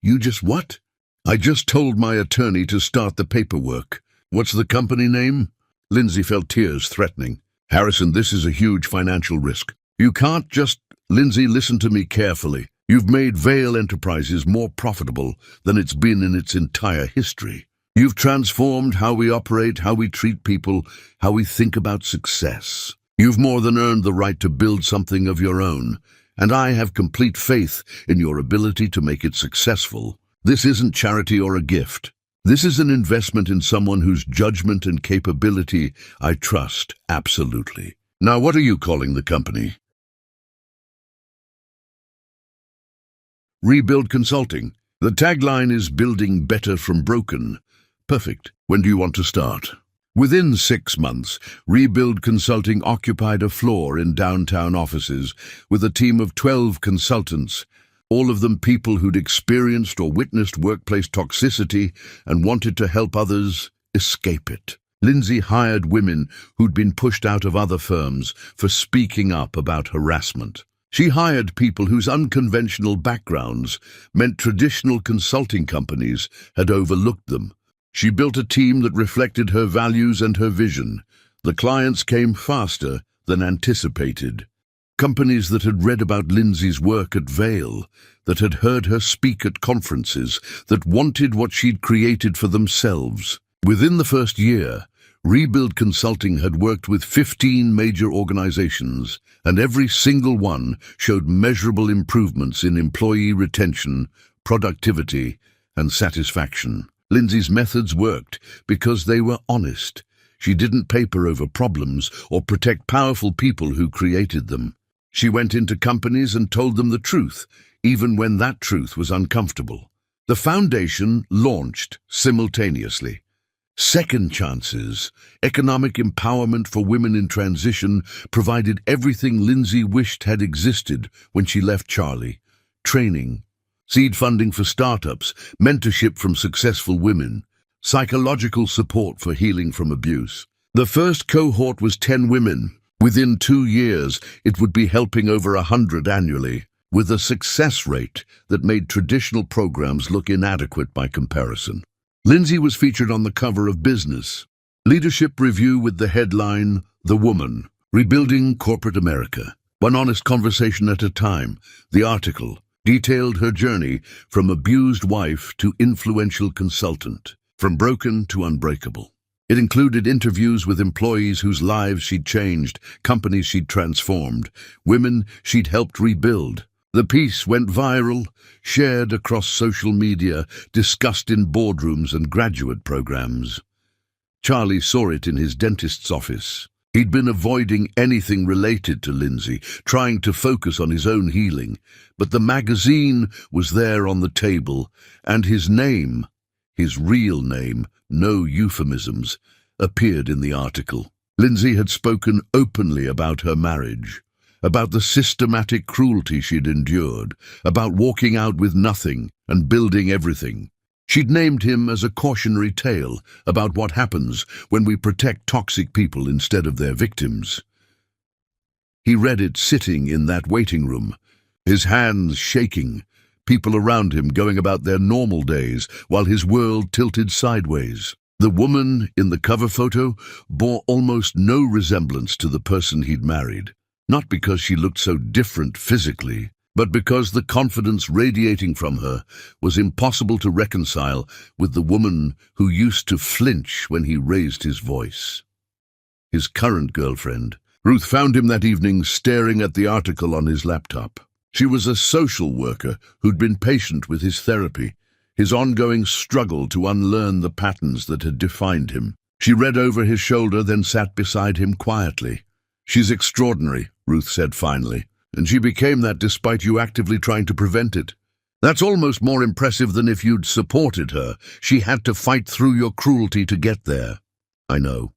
"You just what?" "I just told my attorney to start the paperwork." "What's the company name?" Lindsay felt tears threatening. Harrison, this is a huge financial risk. You can't just... Lindsay, listen to me carefully. You've made Vale Enterprises more profitable than it's been in its entire history. You've transformed how we operate, how we treat people, how we think about success. You've more than earned the right to build something of your own, and I have complete faith in your ability to make it successful. This isn't charity or a gift. This is an investment in someone whose judgment and capability I trust absolutely. Now, what are you calling the company? Rebuild Consulting. The tagline is building better from broken. Perfect. When do you want to start? Within 6 months, Rebuild Consulting occupied a floor in downtown offices with a team of 12 consultants, all of them people who'd experienced or witnessed workplace toxicity and wanted to help others escape it. Lindsay hired women who'd been pushed out of other firms for speaking up about harassment. She hired people whose unconventional backgrounds meant traditional consulting companies had overlooked them. She built a team that reflected her values and her vision. The clients came faster than anticipated. Companies that had read about Lindsay's work at Vale, that had heard her speak at conferences, that wanted what she'd created for themselves. Within the first year, Rebuild Consulting had worked with 15 major organizations, and every single one showed measurable improvements in employee retention, productivity, and satisfaction. Lindsay's methods worked because they were honest. She didn't paper over problems or protect powerful people who created them. She went into companies and told them the truth, even when that truth was uncomfortable. The foundation launched simultaneously. Second chances, economic empowerment for women in transition provided everything Lindsay wished had existed when she left Charlie. Training, seed funding for startups, mentorship from successful women, psychological support for healing from abuse. The first cohort was 10 women. Within 2 years, it would be helping over 100 annually, with a success rate that made traditional programs look inadequate by comparison. Lindsay was featured on the cover of Business Leadership Review with the headline, "The Woman, Rebuilding Corporate America. One Honest Conversation at a Time." The article detailed her journey from abused wife to influential consultant, from broken to unbreakable. It included interviews with employees whose lives she'd changed, companies she'd transformed, women she'd helped rebuild. The piece went viral, shared across social media, discussed in boardrooms and graduate programs. Charlie saw it in his dentist's office. He'd been avoiding anything related to Lindsay, trying to focus on his own healing. But the magazine was there on the table, and his name, his real name, no euphemisms, appeared in the article. Lindsay had spoken openly about her marriage, about the systematic cruelty she'd endured, about walking out with nothing and building everything. She'd named him as a cautionary tale about what happens when we protect toxic people instead of their victims. He read it sitting in that waiting room, his hands shaking, people around him going about their normal days while his world tilted sideways. The woman in the cover photo bore almost no resemblance to the person he'd married, not because she looked so different physically, but because the confidence radiating from her was impossible to reconcile with the woman who used to flinch when he raised his voice. His current girlfriend, Ruth, found him that evening staring at the article on his laptop. She was a social worker who'd been patient with his therapy, his ongoing struggle to unlearn the patterns that had defined him. She read over his shoulder, then sat beside him quietly. "She's extraordinary," Ruth said finally, "and she became that despite you actively trying to prevent it. That's almost more impressive than if you'd supported her. She had to fight through your cruelty to get there." "I know.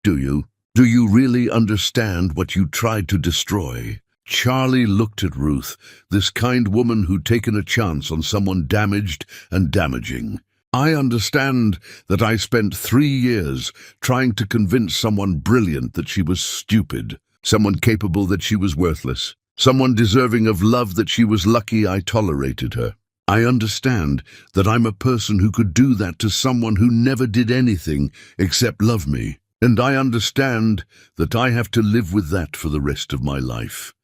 Do you? Do you really understand what you tried to destroy?" Charlie looked at Ruth, this kind woman who'd taken a chance on someone damaged and damaging. "I understand that I spent 3 years trying to convince someone brilliant that she was stupid, someone capable that she was worthless, someone deserving of love that she was lucky I tolerated her. I understand that I'm a person who could do that to someone who never did anything except love me. And I understand that I have to live with that for the rest of my life.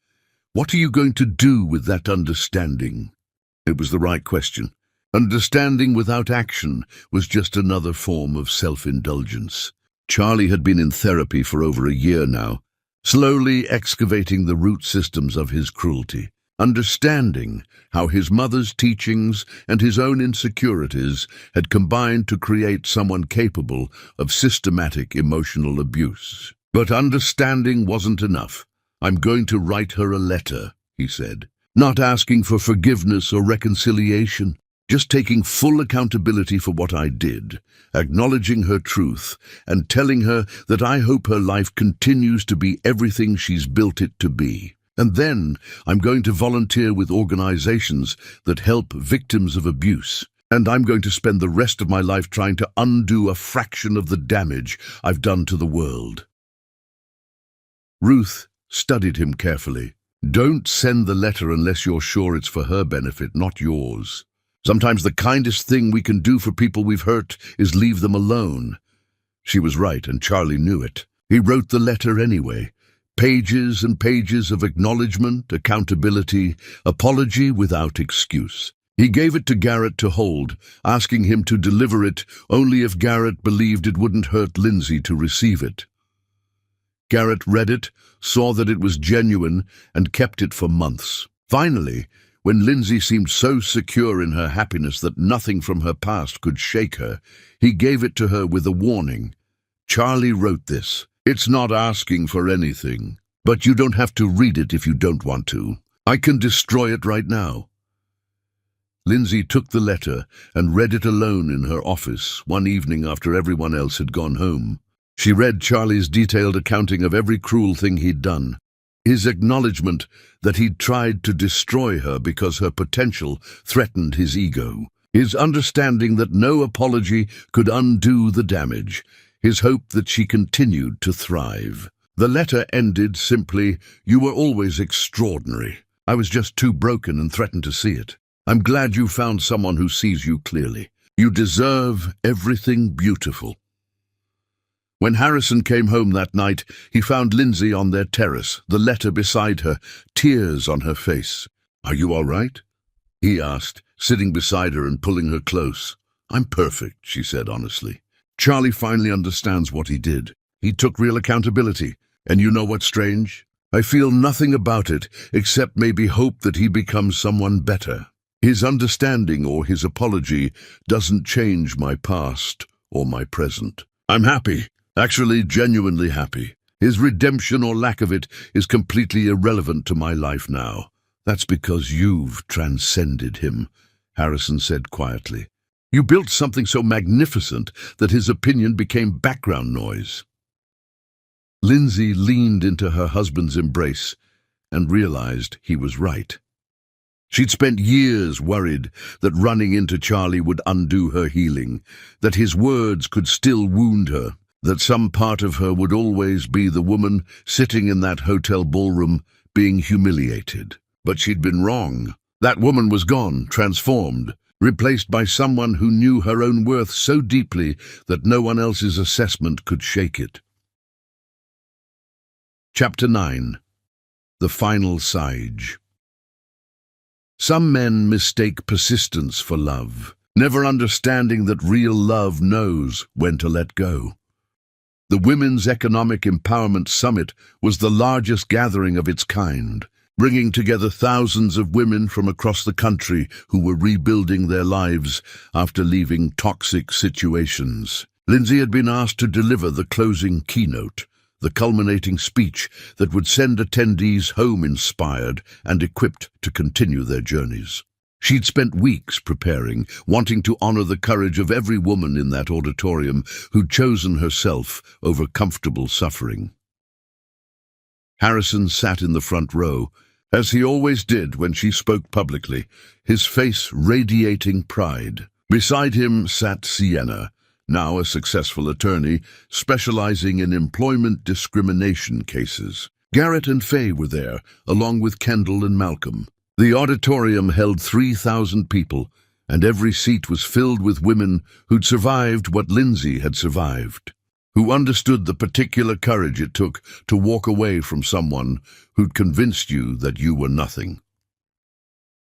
What are you going to do with that understanding? It was the right question. Understanding without action was just another form of self-indulgence. Charlie had been in therapy for over a year now, slowly excavating the root systems of his cruelty, understanding how his mother's teachings and his own insecurities had combined to create someone capable of systematic emotional abuse. But understanding wasn't enough. "I'm going to write her a letter," he said, "not asking for forgiveness or reconciliation, just taking full accountability for what I did, acknowledging her truth, and telling her that I hope her life continues to be everything she's built it to be. And then I'm going to volunteer with organizations that help victims of abuse, and I'm going to spend the rest of my life trying to undo a fraction of the damage I've done to the world." Ruth studied him carefully. "Don't send the letter unless you're sure it's for her benefit, not yours. Sometimes the kindest thing we can do for people we've hurt is leave them alone." She was right, and Charlie knew it. He wrote the letter anyway. Pages and pages of acknowledgement, accountability, apology without excuse. He gave it to Garrett to hold, asking him to deliver it only if Garrett believed it wouldn't hurt Lindsay to receive it. Garrett read it, saw that it was genuine, and kept it for months. Finally, when Lindsay seemed so secure in her happiness that nothing from her past could shake her, he gave it to her with a warning. "Charlie wrote this. It's not asking for anything, but you don't have to read it if you don't want to. I can destroy it right now." Lindsay took the letter and read it alone in her office one evening after everyone else had gone home. She read Charlie's detailed accounting of every cruel thing he'd done, his acknowledgement that he'd tried to destroy her because her potential threatened his ego, his understanding that no apology could undo the damage, his hope that she continued to thrive. The letter ended simply, "You were always extraordinary. I was just too broken and threatened to see it. I'm glad you found someone who sees you clearly. You deserve everything beautiful." When Harrison came home that night, he found Lindsay on their terrace, the letter beside her, tears on her face. "Are you all right?" he asked, sitting beside her and pulling her close. "I'm perfect," she said honestly. "Charlie finally understands what he did. He took real accountability. And you know what's strange? I feel nothing about it except maybe hope that he becomes someone better. His understanding or his apology doesn't change my past or my present. I'm happy. Actually, genuinely happy. His redemption or lack of it is completely irrelevant to my life now. That's because you've transcended him," Harrison said quietly. "You built something so magnificent that his opinion became background noise." Lindsay leaned into her husband's embrace and realized he was right. She'd spent years worried that running into Charlie would undo her healing, that his words could still wound her, that some part of her would always be the woman sitting in that hotel ballroom being humiliated. But she'd been wrong. That woman was gone, transformed, replaced by someone who knew her own worth so deeply that no one else's assessment could shake it. Chapter 9. The Final Siege. Some men mistake persistence for love, never understanding that real love knows when to let go. The Women's Economic Empowerment Summit was the largest gathering of its kind, bringing together thousands of women from across the country who were rebuilding their lives after leaving toxic situations. Lindsay had been asked to deliver the closing keynote, the culminating speech that would send attendees home inspired and equipped to continue their journeys. She'd spent weeks preparing, wanting to honor the courage of every woman in that auditorium who'd chosen herself over comfortable suffering. Harrison sat in the front row, as he always did when she spoke publicly, his face radiating pride. Beside him sat Sienna, now a successful attorney specializing in employment discrimination cases. Garrett and Faye were there, along with Kendall and Malcolm. The auditorium held 3,000 people, and every seat was filled with women who'd survived what Lindsay had survived. who understood the particular courage it took to walk away from someone who'd convinced you that you were nothing.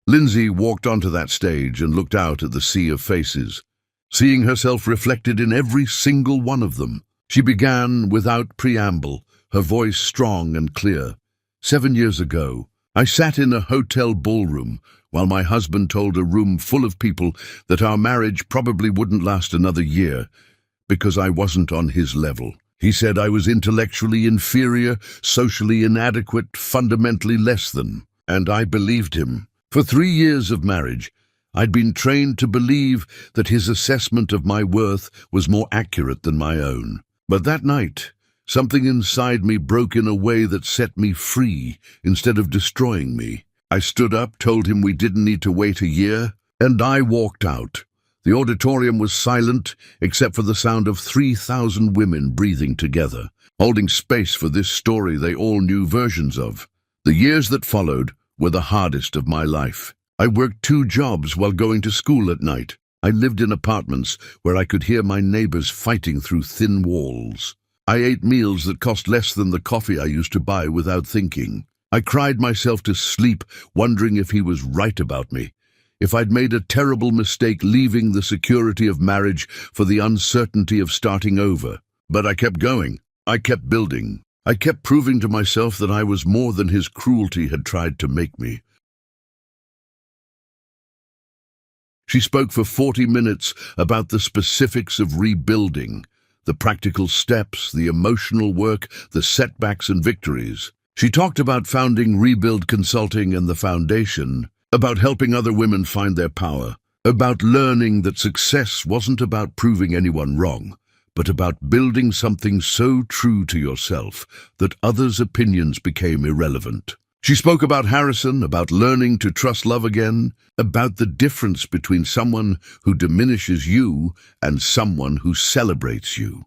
Lindsay walked onto that stage and looked out at the sea of faces, seeing herself reflected in every single one of them. She began without preamble, her voice strong and clear. 7 years ago, I sat in a hotel ballroom while my husband told a room full of people that our marriage probably wouldn't last another year because I wasn't on his level. He said I was intellectually inferior, socially inadequate, fundamentally less than, and I believed him. For 3 years of marriage, I'd been trained to believe that his assessment of my worth was more accurate than my own. But that night, something inside me broke in a way that set me free instead of destroying me. I stood up, told him we didn't need to wait a year, and I walked out. The auditorium was silent except for the sound of 3,000 women breathing together, holding space for this story they all knew versions of. The years that followed were the hardest of my life. I worked 2 jobs while going to school at night. I lived in apartments where I could hear my neighbors fighting through thin walls. I ate meals that cost less than the coffee I used to buy without thinking. I cried myself to sleep, wondering if he was right about me, if I'd made a terrible mistake leaving the security of marriage for the uncertainty of starting over. But I kept going. I kept building. I kept proving to myself that I was more than his cruelty had tried to make me. She spoke for 40 minutes about the specifics of rebuilding, the practical steps, the emotional work, the setbacks and victories. She talked about founding Rebuild Consulting and the Foundation, about helping other women find their power, about learning that success wasn't about proving anyone wrong, but about building something so true to yourself that others' opinions became irrelevant. She spoke about Harrison, about learning to trust love again, about the difference between someone who diminishes you and someone who celebrates you.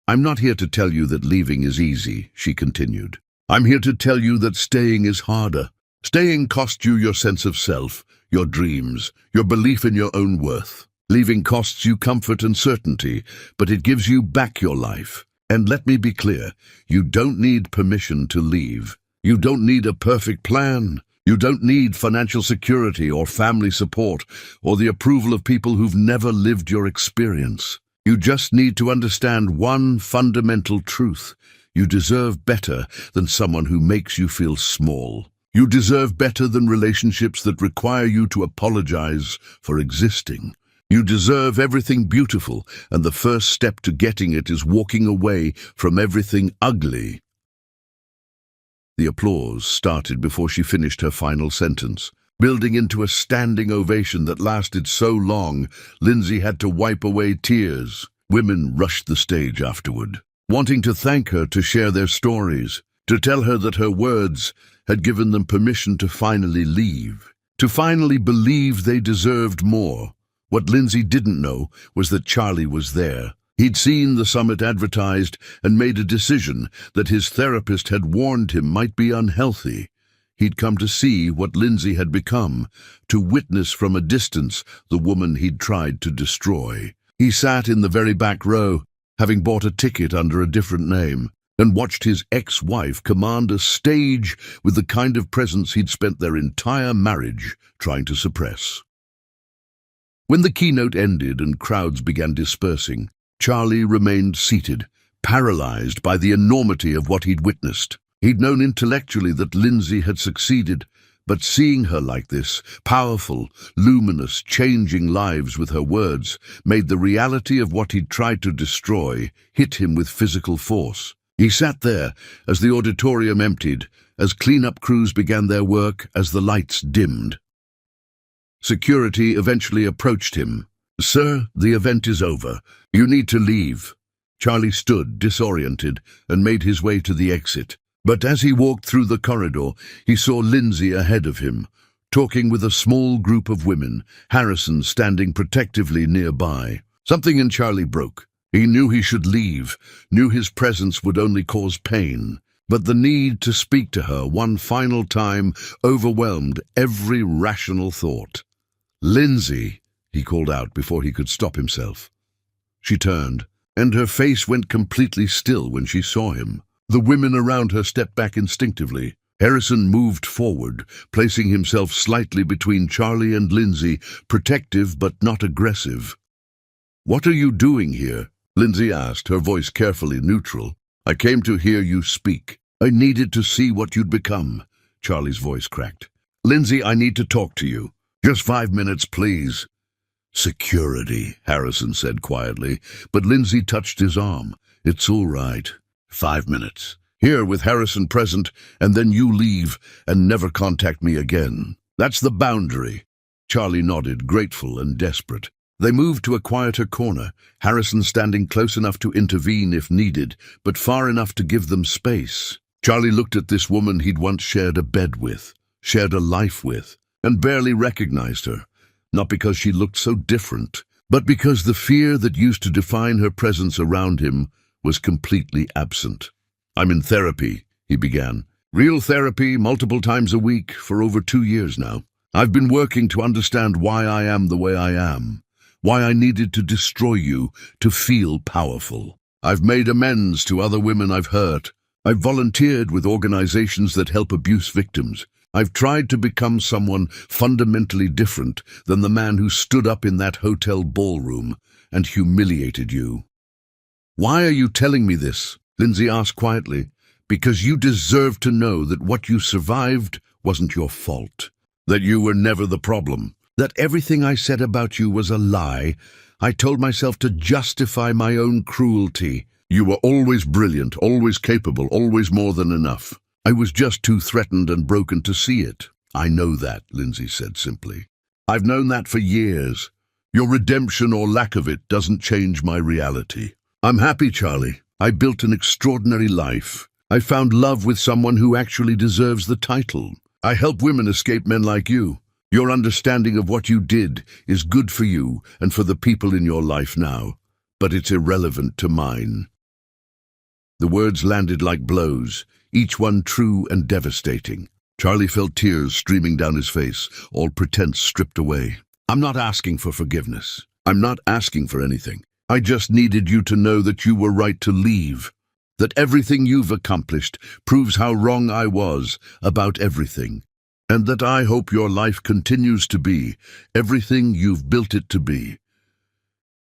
I'm not here to tell you that leaving is easy, she continued. I'm here to tell you that staying is harder. Staying costs you your sense of self, your dreams, your belief in your own worth. Leaving costs you comfort and certainty, but it gives you back your life. And let me be clear, you don't need permission to leave. You don't need a perfect plan. You don't need financial security or family support or the approval of people who've never lived your experience. You just need to understand one fundamental truth. You deserve better than someone who makes you feel small. You deserve better than relationships that require you to apologize for existing. You deserve everything beautiful, and the first step to getting it is walking away from everything ugly. The applause started before she finished her final sentence, building into a standing ovation that lasted so long, Lindsay had to wipe away tears. Women rushed the stage afterward, wanting to thank her, to share their stories, to tell her that her words had given them permission to finally leave, to finally believe they deserved more. What Lindsay didn't know was that Charlie was there. He'd seen the summit advertised and made a decision that his therapist had warned him might be unhealthy. He'd come to see what Lindsay had become, to witness from a distance the woman he'd tried to destroy. He sat in the very back row, having bought a ticket under a different name, and watched his ex-wife command a stage with the kind of presence he'd spent their entire marriage trying to suppress. When the keynote ended and crowds began dispersing, Charlie remained seated, paralyzed by the enormity of what he'd witnessed. He'd known intellectually that Lindsay had succeeded, but seeing her like this, powerful, luminous, changing lives with her words, made the reality of what he'd tried to destroy hit him with physical force. He sat there as the auditorium emptied, as cleanup crews began their work, as the lights dimmed. Security eventually approached him. "Sir, the event is over. You need to leave." Charlie stood, disoriented, and made his way to the exit. But as he walked through the corridor, he saw Lindsay ahead of him, talking with a small group of women, Harrison standing protectively nearby. Something in Charlie broke. He knew he should leave, knew his presence would only cause pain. But the need to speak to her one final time overwhelmed every rational thought. "Lindsay," he called out before he could stop himself. She turned, and her face went completely still when she saw him. The women around her stepped back instinctively. Harrison moved forward, placing himself slightly between Charlie and Lindsay, protective but not aggressive. "What are you doing here?" Lindsay asked, her voice carefully neutral. "I came to hear you speak. I needed to see what you'd become." Charlie's voice cracked. "Lindsay, I need to talk to you. Just 5 minutes, please." "Security," Harrison said quietly, but Lindsay touched his arm. "It's all right. 5 minutes. Here with Harrison present, and then you leave and never contact me again. That's the boundary." Charlie nodded, grateful and desperate. They moved to a quieter corner, Harrison standing close enough to intervene if needed, but far enough to give them space. Charlie looked at this woman he'd once shared a bed with, shared a life with, and barely recognized her, not because she looked so different, but because the fear that used to define her presence around him was completely absent. "I'm in therapy," he began. "Real therapy, multiple times a week, for over 2 years now. I've been working to understand why I am the way I am, why I needed to destroy you to feel powerful. I've made amends to other women I've hurt. I've volunteered with organizations that help abuse victims. I've tried to become someone fundamentally different than the man who stood up in that hotel ballroom and humiliated you." "Why are you telling me this?" Lindsay asked quietly. "Because you deserve to know that what you survived wasn't your fault, that you were never the problem, that everything I said about you was a lie. I told myself to justify my own cruelty. You were always brilliant, always capable, always more than enough. I was just too threatened and broken to see it." "I know that," Lindsay said simply. "I've known that for years. Your redemption or lack of it doesn't change my reality. I'm happy, Charlie. I built an extraordinary life. I found love with someone who actually deserves the title. I help women escape men like you. Your understanding of what you did is good for you and for the people in your life now, but it's irrelevant to mine." The words landed like blows, each one true and devastating. Charlie felt tears streaming down his face, all pretense stripped away. "I'm not asking for forgiveness. I'm not asking for anything. I just needed you to know that you were right to leave, that everything you've accomplished proves how wrong I was about everything, and that I hope your life continues to be everything you've built it to be."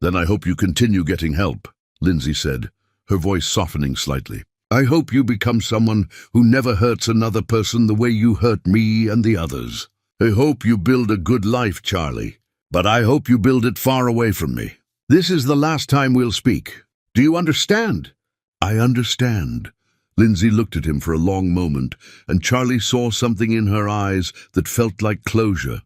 "Then I hope you continue getting help," Lindsay said, her voice softening slightly. "I hope you become someone who never hurts another person the way you hurt me and the others. I hope you build a good life, Charlie, but I hope you build it far away from me. This is the last time we'll speak. Do you understand?" "I understand." Lindsay looked at him for a long moment, and Charlie saw something in her eyes that felt like closure.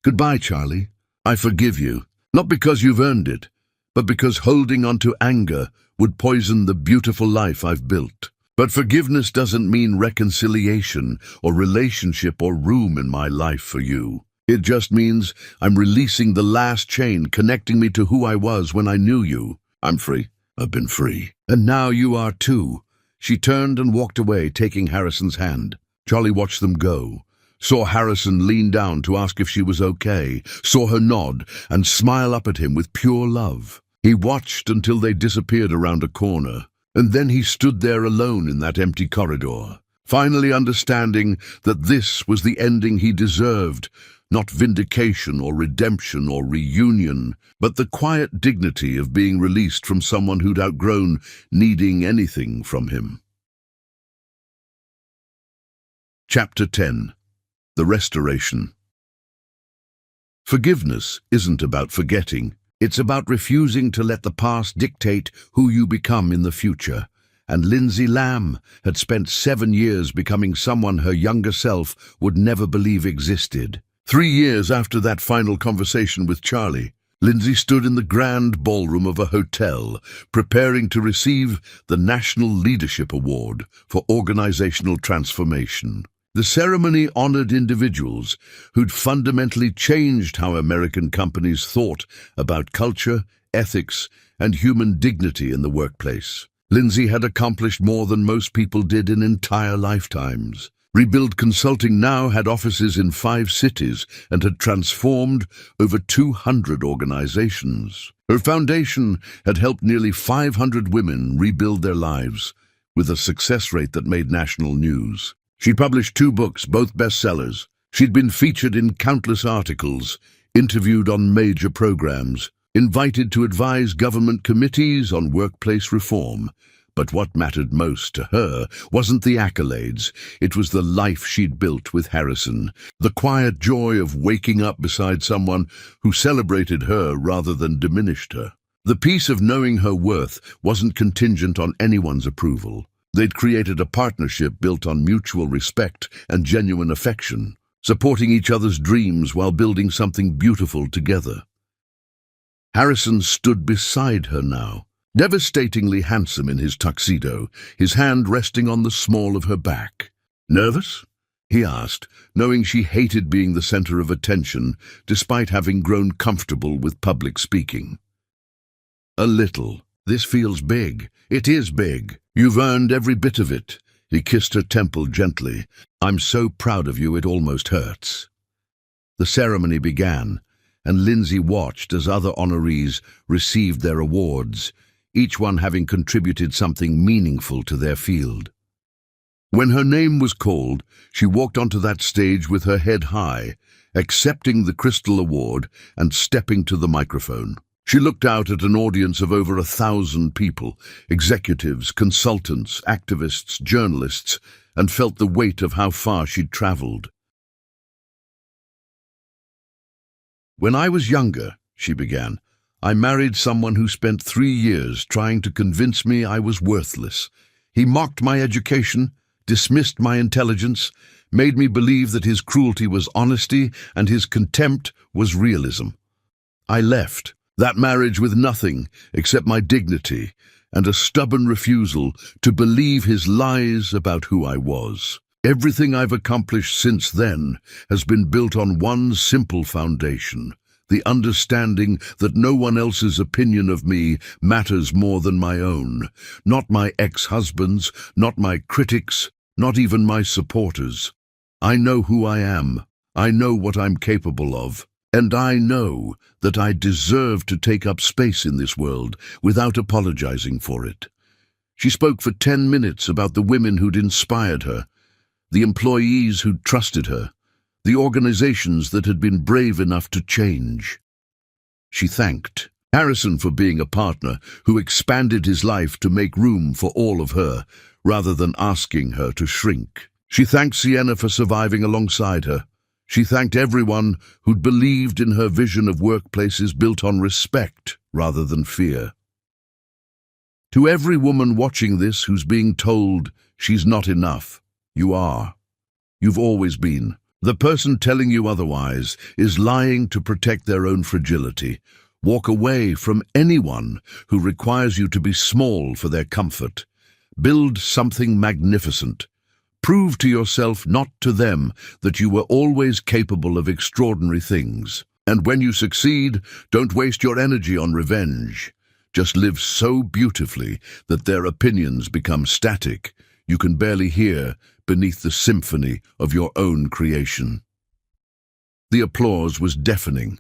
"Goodbye, Charlie. I forgive you, not because you've earned it, but because holding on to anger would poison the beautiful life I've built. But forgiveness doesn't mean reconciliation or relationship or room in my life for you. It just means I'm releasing the last chain connecting me to who I was when I knew you. I'm free. I've been free. And now you are too." She turned and walked away, taking Harrison's hand. Charlie watched them go, saw Harrison lean down to ask if she was okay, saw her nod and smile up at him with pure love. He watched until they disappeared around a corner, and then he stood there alone in that empty corridor, finally understanding that this was the ending he deserved, not vindication or redemption or reunion, but the quiet dignity of being released from someone who'd outgrown needing anything from him. Chapter 10. The Restoration. Forgiveness isn't about forgetting. It's about refusing to let the past dictate who you become in the future. And Lindsay Lamb had spent 7 years becoming someone her younger self would never believe existed. 3 years after that final conversation with Charlie, Lindsay stood in the grand ballroom of a hotel, preparing to receive the National Leadership Award for Organizational Transformation. The ceremony honored individuals who'd fundamentally changed how American companies thought about culture, ethics, and human dignity in the workplace. Lindsay had accomplished more than most people did in entire lifetimes. Rebuild Consulting now had offices in 5 cities and had transformed over 200 organizations. Her foundation had helped nearly 500 women rebuild their lives, with a success rate that made national news. She'd published 2 books, both bestsellers. She'd been featured in countless articles, interviewed on major programs, invited to advise government committees on workplace reform. But what mattered most to her wasn't the accolades. It was the life she'd built with Harrison, the quiet joy of waking up beside someone who celebrated her rather than diminished her. The peace of knowing her worth wasn't contingent on anyone's approval. They'd created a partnership built on mutual respect and genuine affection, supporting each other's dreams while building something beautiful together. Harrison stood beside her now, devastatingly handsome in his tuxedo, his hand resting on the small of her back. "Nervous?" he asked, knowing she hated being the center of attention, despite having grown comfortable with public speaking. "A little. This feels big. It is big. You've earned every bit of it." He kissed her temple gently. "I'm so proud of you, it almost hurts." The ceremony began, and Lindsay watched as other honorees received their awards, each one having contributed something meaningful to their field. When her name was called, she walked onto that stage with her head high, accepting the Crystal Award and stepping to the microphone. She looked out at an audience of over 1,000 people, executives, consultants, activists, journalists, and felt the weight of how far she'd traveled. "When I was younger," she began, "I married someone who spent 3 years trying to convince me I was worthless. He mocked my education, dismissed my intelligence, made me believe that his cruelty was honesty and his contempt was realism. I left that marriage with nothing except my dignity and a stubborn refusal to believe his lies about who I was. Everything I've accomplished since then has been built on one simple foundation: the understanding that no one else's opinion of me matters more than my own. Not my ex-husband's, not my critics, not even my supporters. I know who I am. I know what I'm capable of. And I know that I deserve to take up space in this world without apologizing for it." She spoke for 10 minutes about the women who'd inspired her, the employees who'd trusted her, the organizations that had been brave enough to change. She thanked Harrison for being a partner who expanded his life to make room for all of her, rather than asking her to shrink. She thanked Sienna for surviving alongside her. She thanked everyone who'd believed in her vision of workplaces built on respect rather than fear. To every woman watching this who's being told she's not enough, you are. You've always been. The person telling you otherwise is lying to protect their own fragility. Walk away from anyone who requires you to be small for their comfort. Build something magnificent. Prove to yourself, not to them, that you were always capable of extraordinary things. And when you succeed, don't waste your energy on revenge. Just live so beautifully that their opinions become static. You can barely hear beneath the symphony of your own creation. The applause was deafening.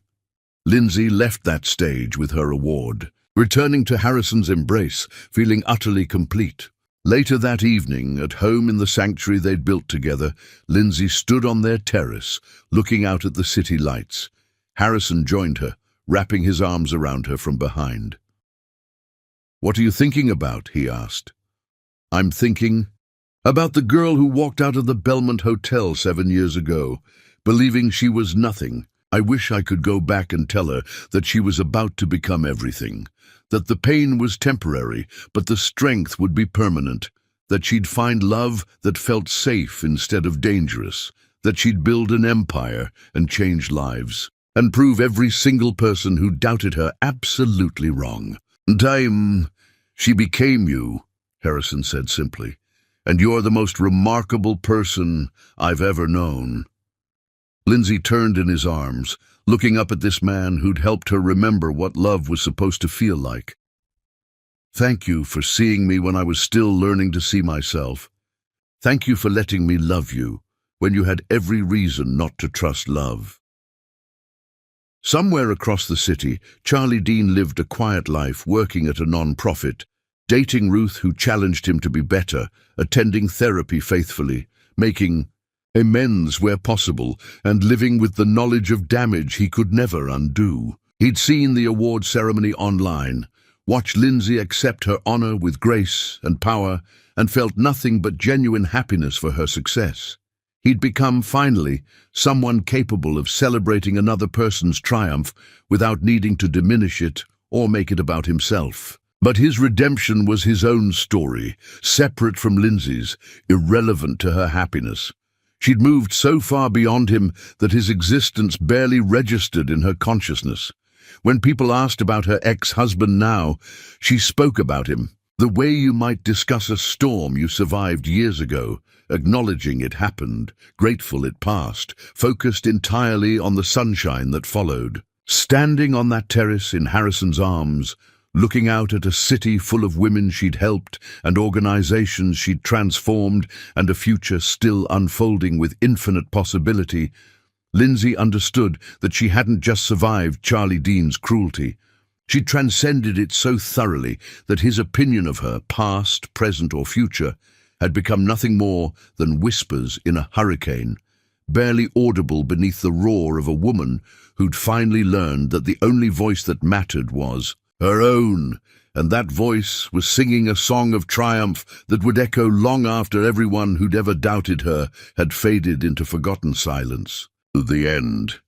Lindsay left that stage with her award, returning to Harrison's embrace, feeling utterly complete. Later that evening, at home in the sanctuary they'd built together, Lindsay stood on their terrace, looking out at the city lights. Harrison joined her, wrapping his arms around her from behind. "What are you thinking about?" he asked. "I'm thinking about the girl who walked out of the Belmont Hotel 7 years ago, believing she was nothing. I wish I could go back and tell her that she was about to become everything, that the pain was temporary, but the strength would be permanent, that she'd find love that felt safe instead of dangerous, that she'd build an empire and change lives, and prove every single person who doubted her absolutely wrong. She became you," Harrison said simply, "and you're the most remarkable person I've ever known." Lindsay turned in his arms, looking up at this man who'd helped her remember what love was supposed to feel like. "Thank you for seeing me when I was still learning to see myself. Thank you for letting me love you when you had every reason not to trust love. Somewhere across the city, Charlie Dean lived a quiet life working at a non-profit, dating Ruth who challenged him to be better, attending therapy faithfully, making amends where possible, and living with the knowledge of damage he could never undo. He'd seen the award ceremony online, watched Lindsay accept her honor with grace and power, and felt nothing but genuine happiness for her success. He'd become, finally, someone capable of celebrating another person's triumph without needing to diminish it or make it about himself. But his redemption was his own story, separate from Lindsay's, irrelevant to her happiness. She'd moved so far beyond him that his existence barely registered in her consciousness. When people asked about her ex-husband now, she spoke about him, the way you might discuss a storm you survived years ago, acknowledging it happened, grateful it passed, focused entirely on the sunshine that followed. Standing on that terrace in Harrison's arms, looking out at a city full of women she'd helped and organizations she'd transformed and a future still unfolding with infinite possibility, Lindsay understood that she hadn't just survived Charlie Dean's cruelty. She'd transcended it so thoroughly that his opinion of her, past, present or future, had become nothing more than whispers in a hurricane, barely audible beneath the roar of a woman who'd finally learned that the only voice that mattered was her own, and that voice was singing a song of triumph that would echo long after everyone who'd ever doubted her had faded into forgotten silence. The end.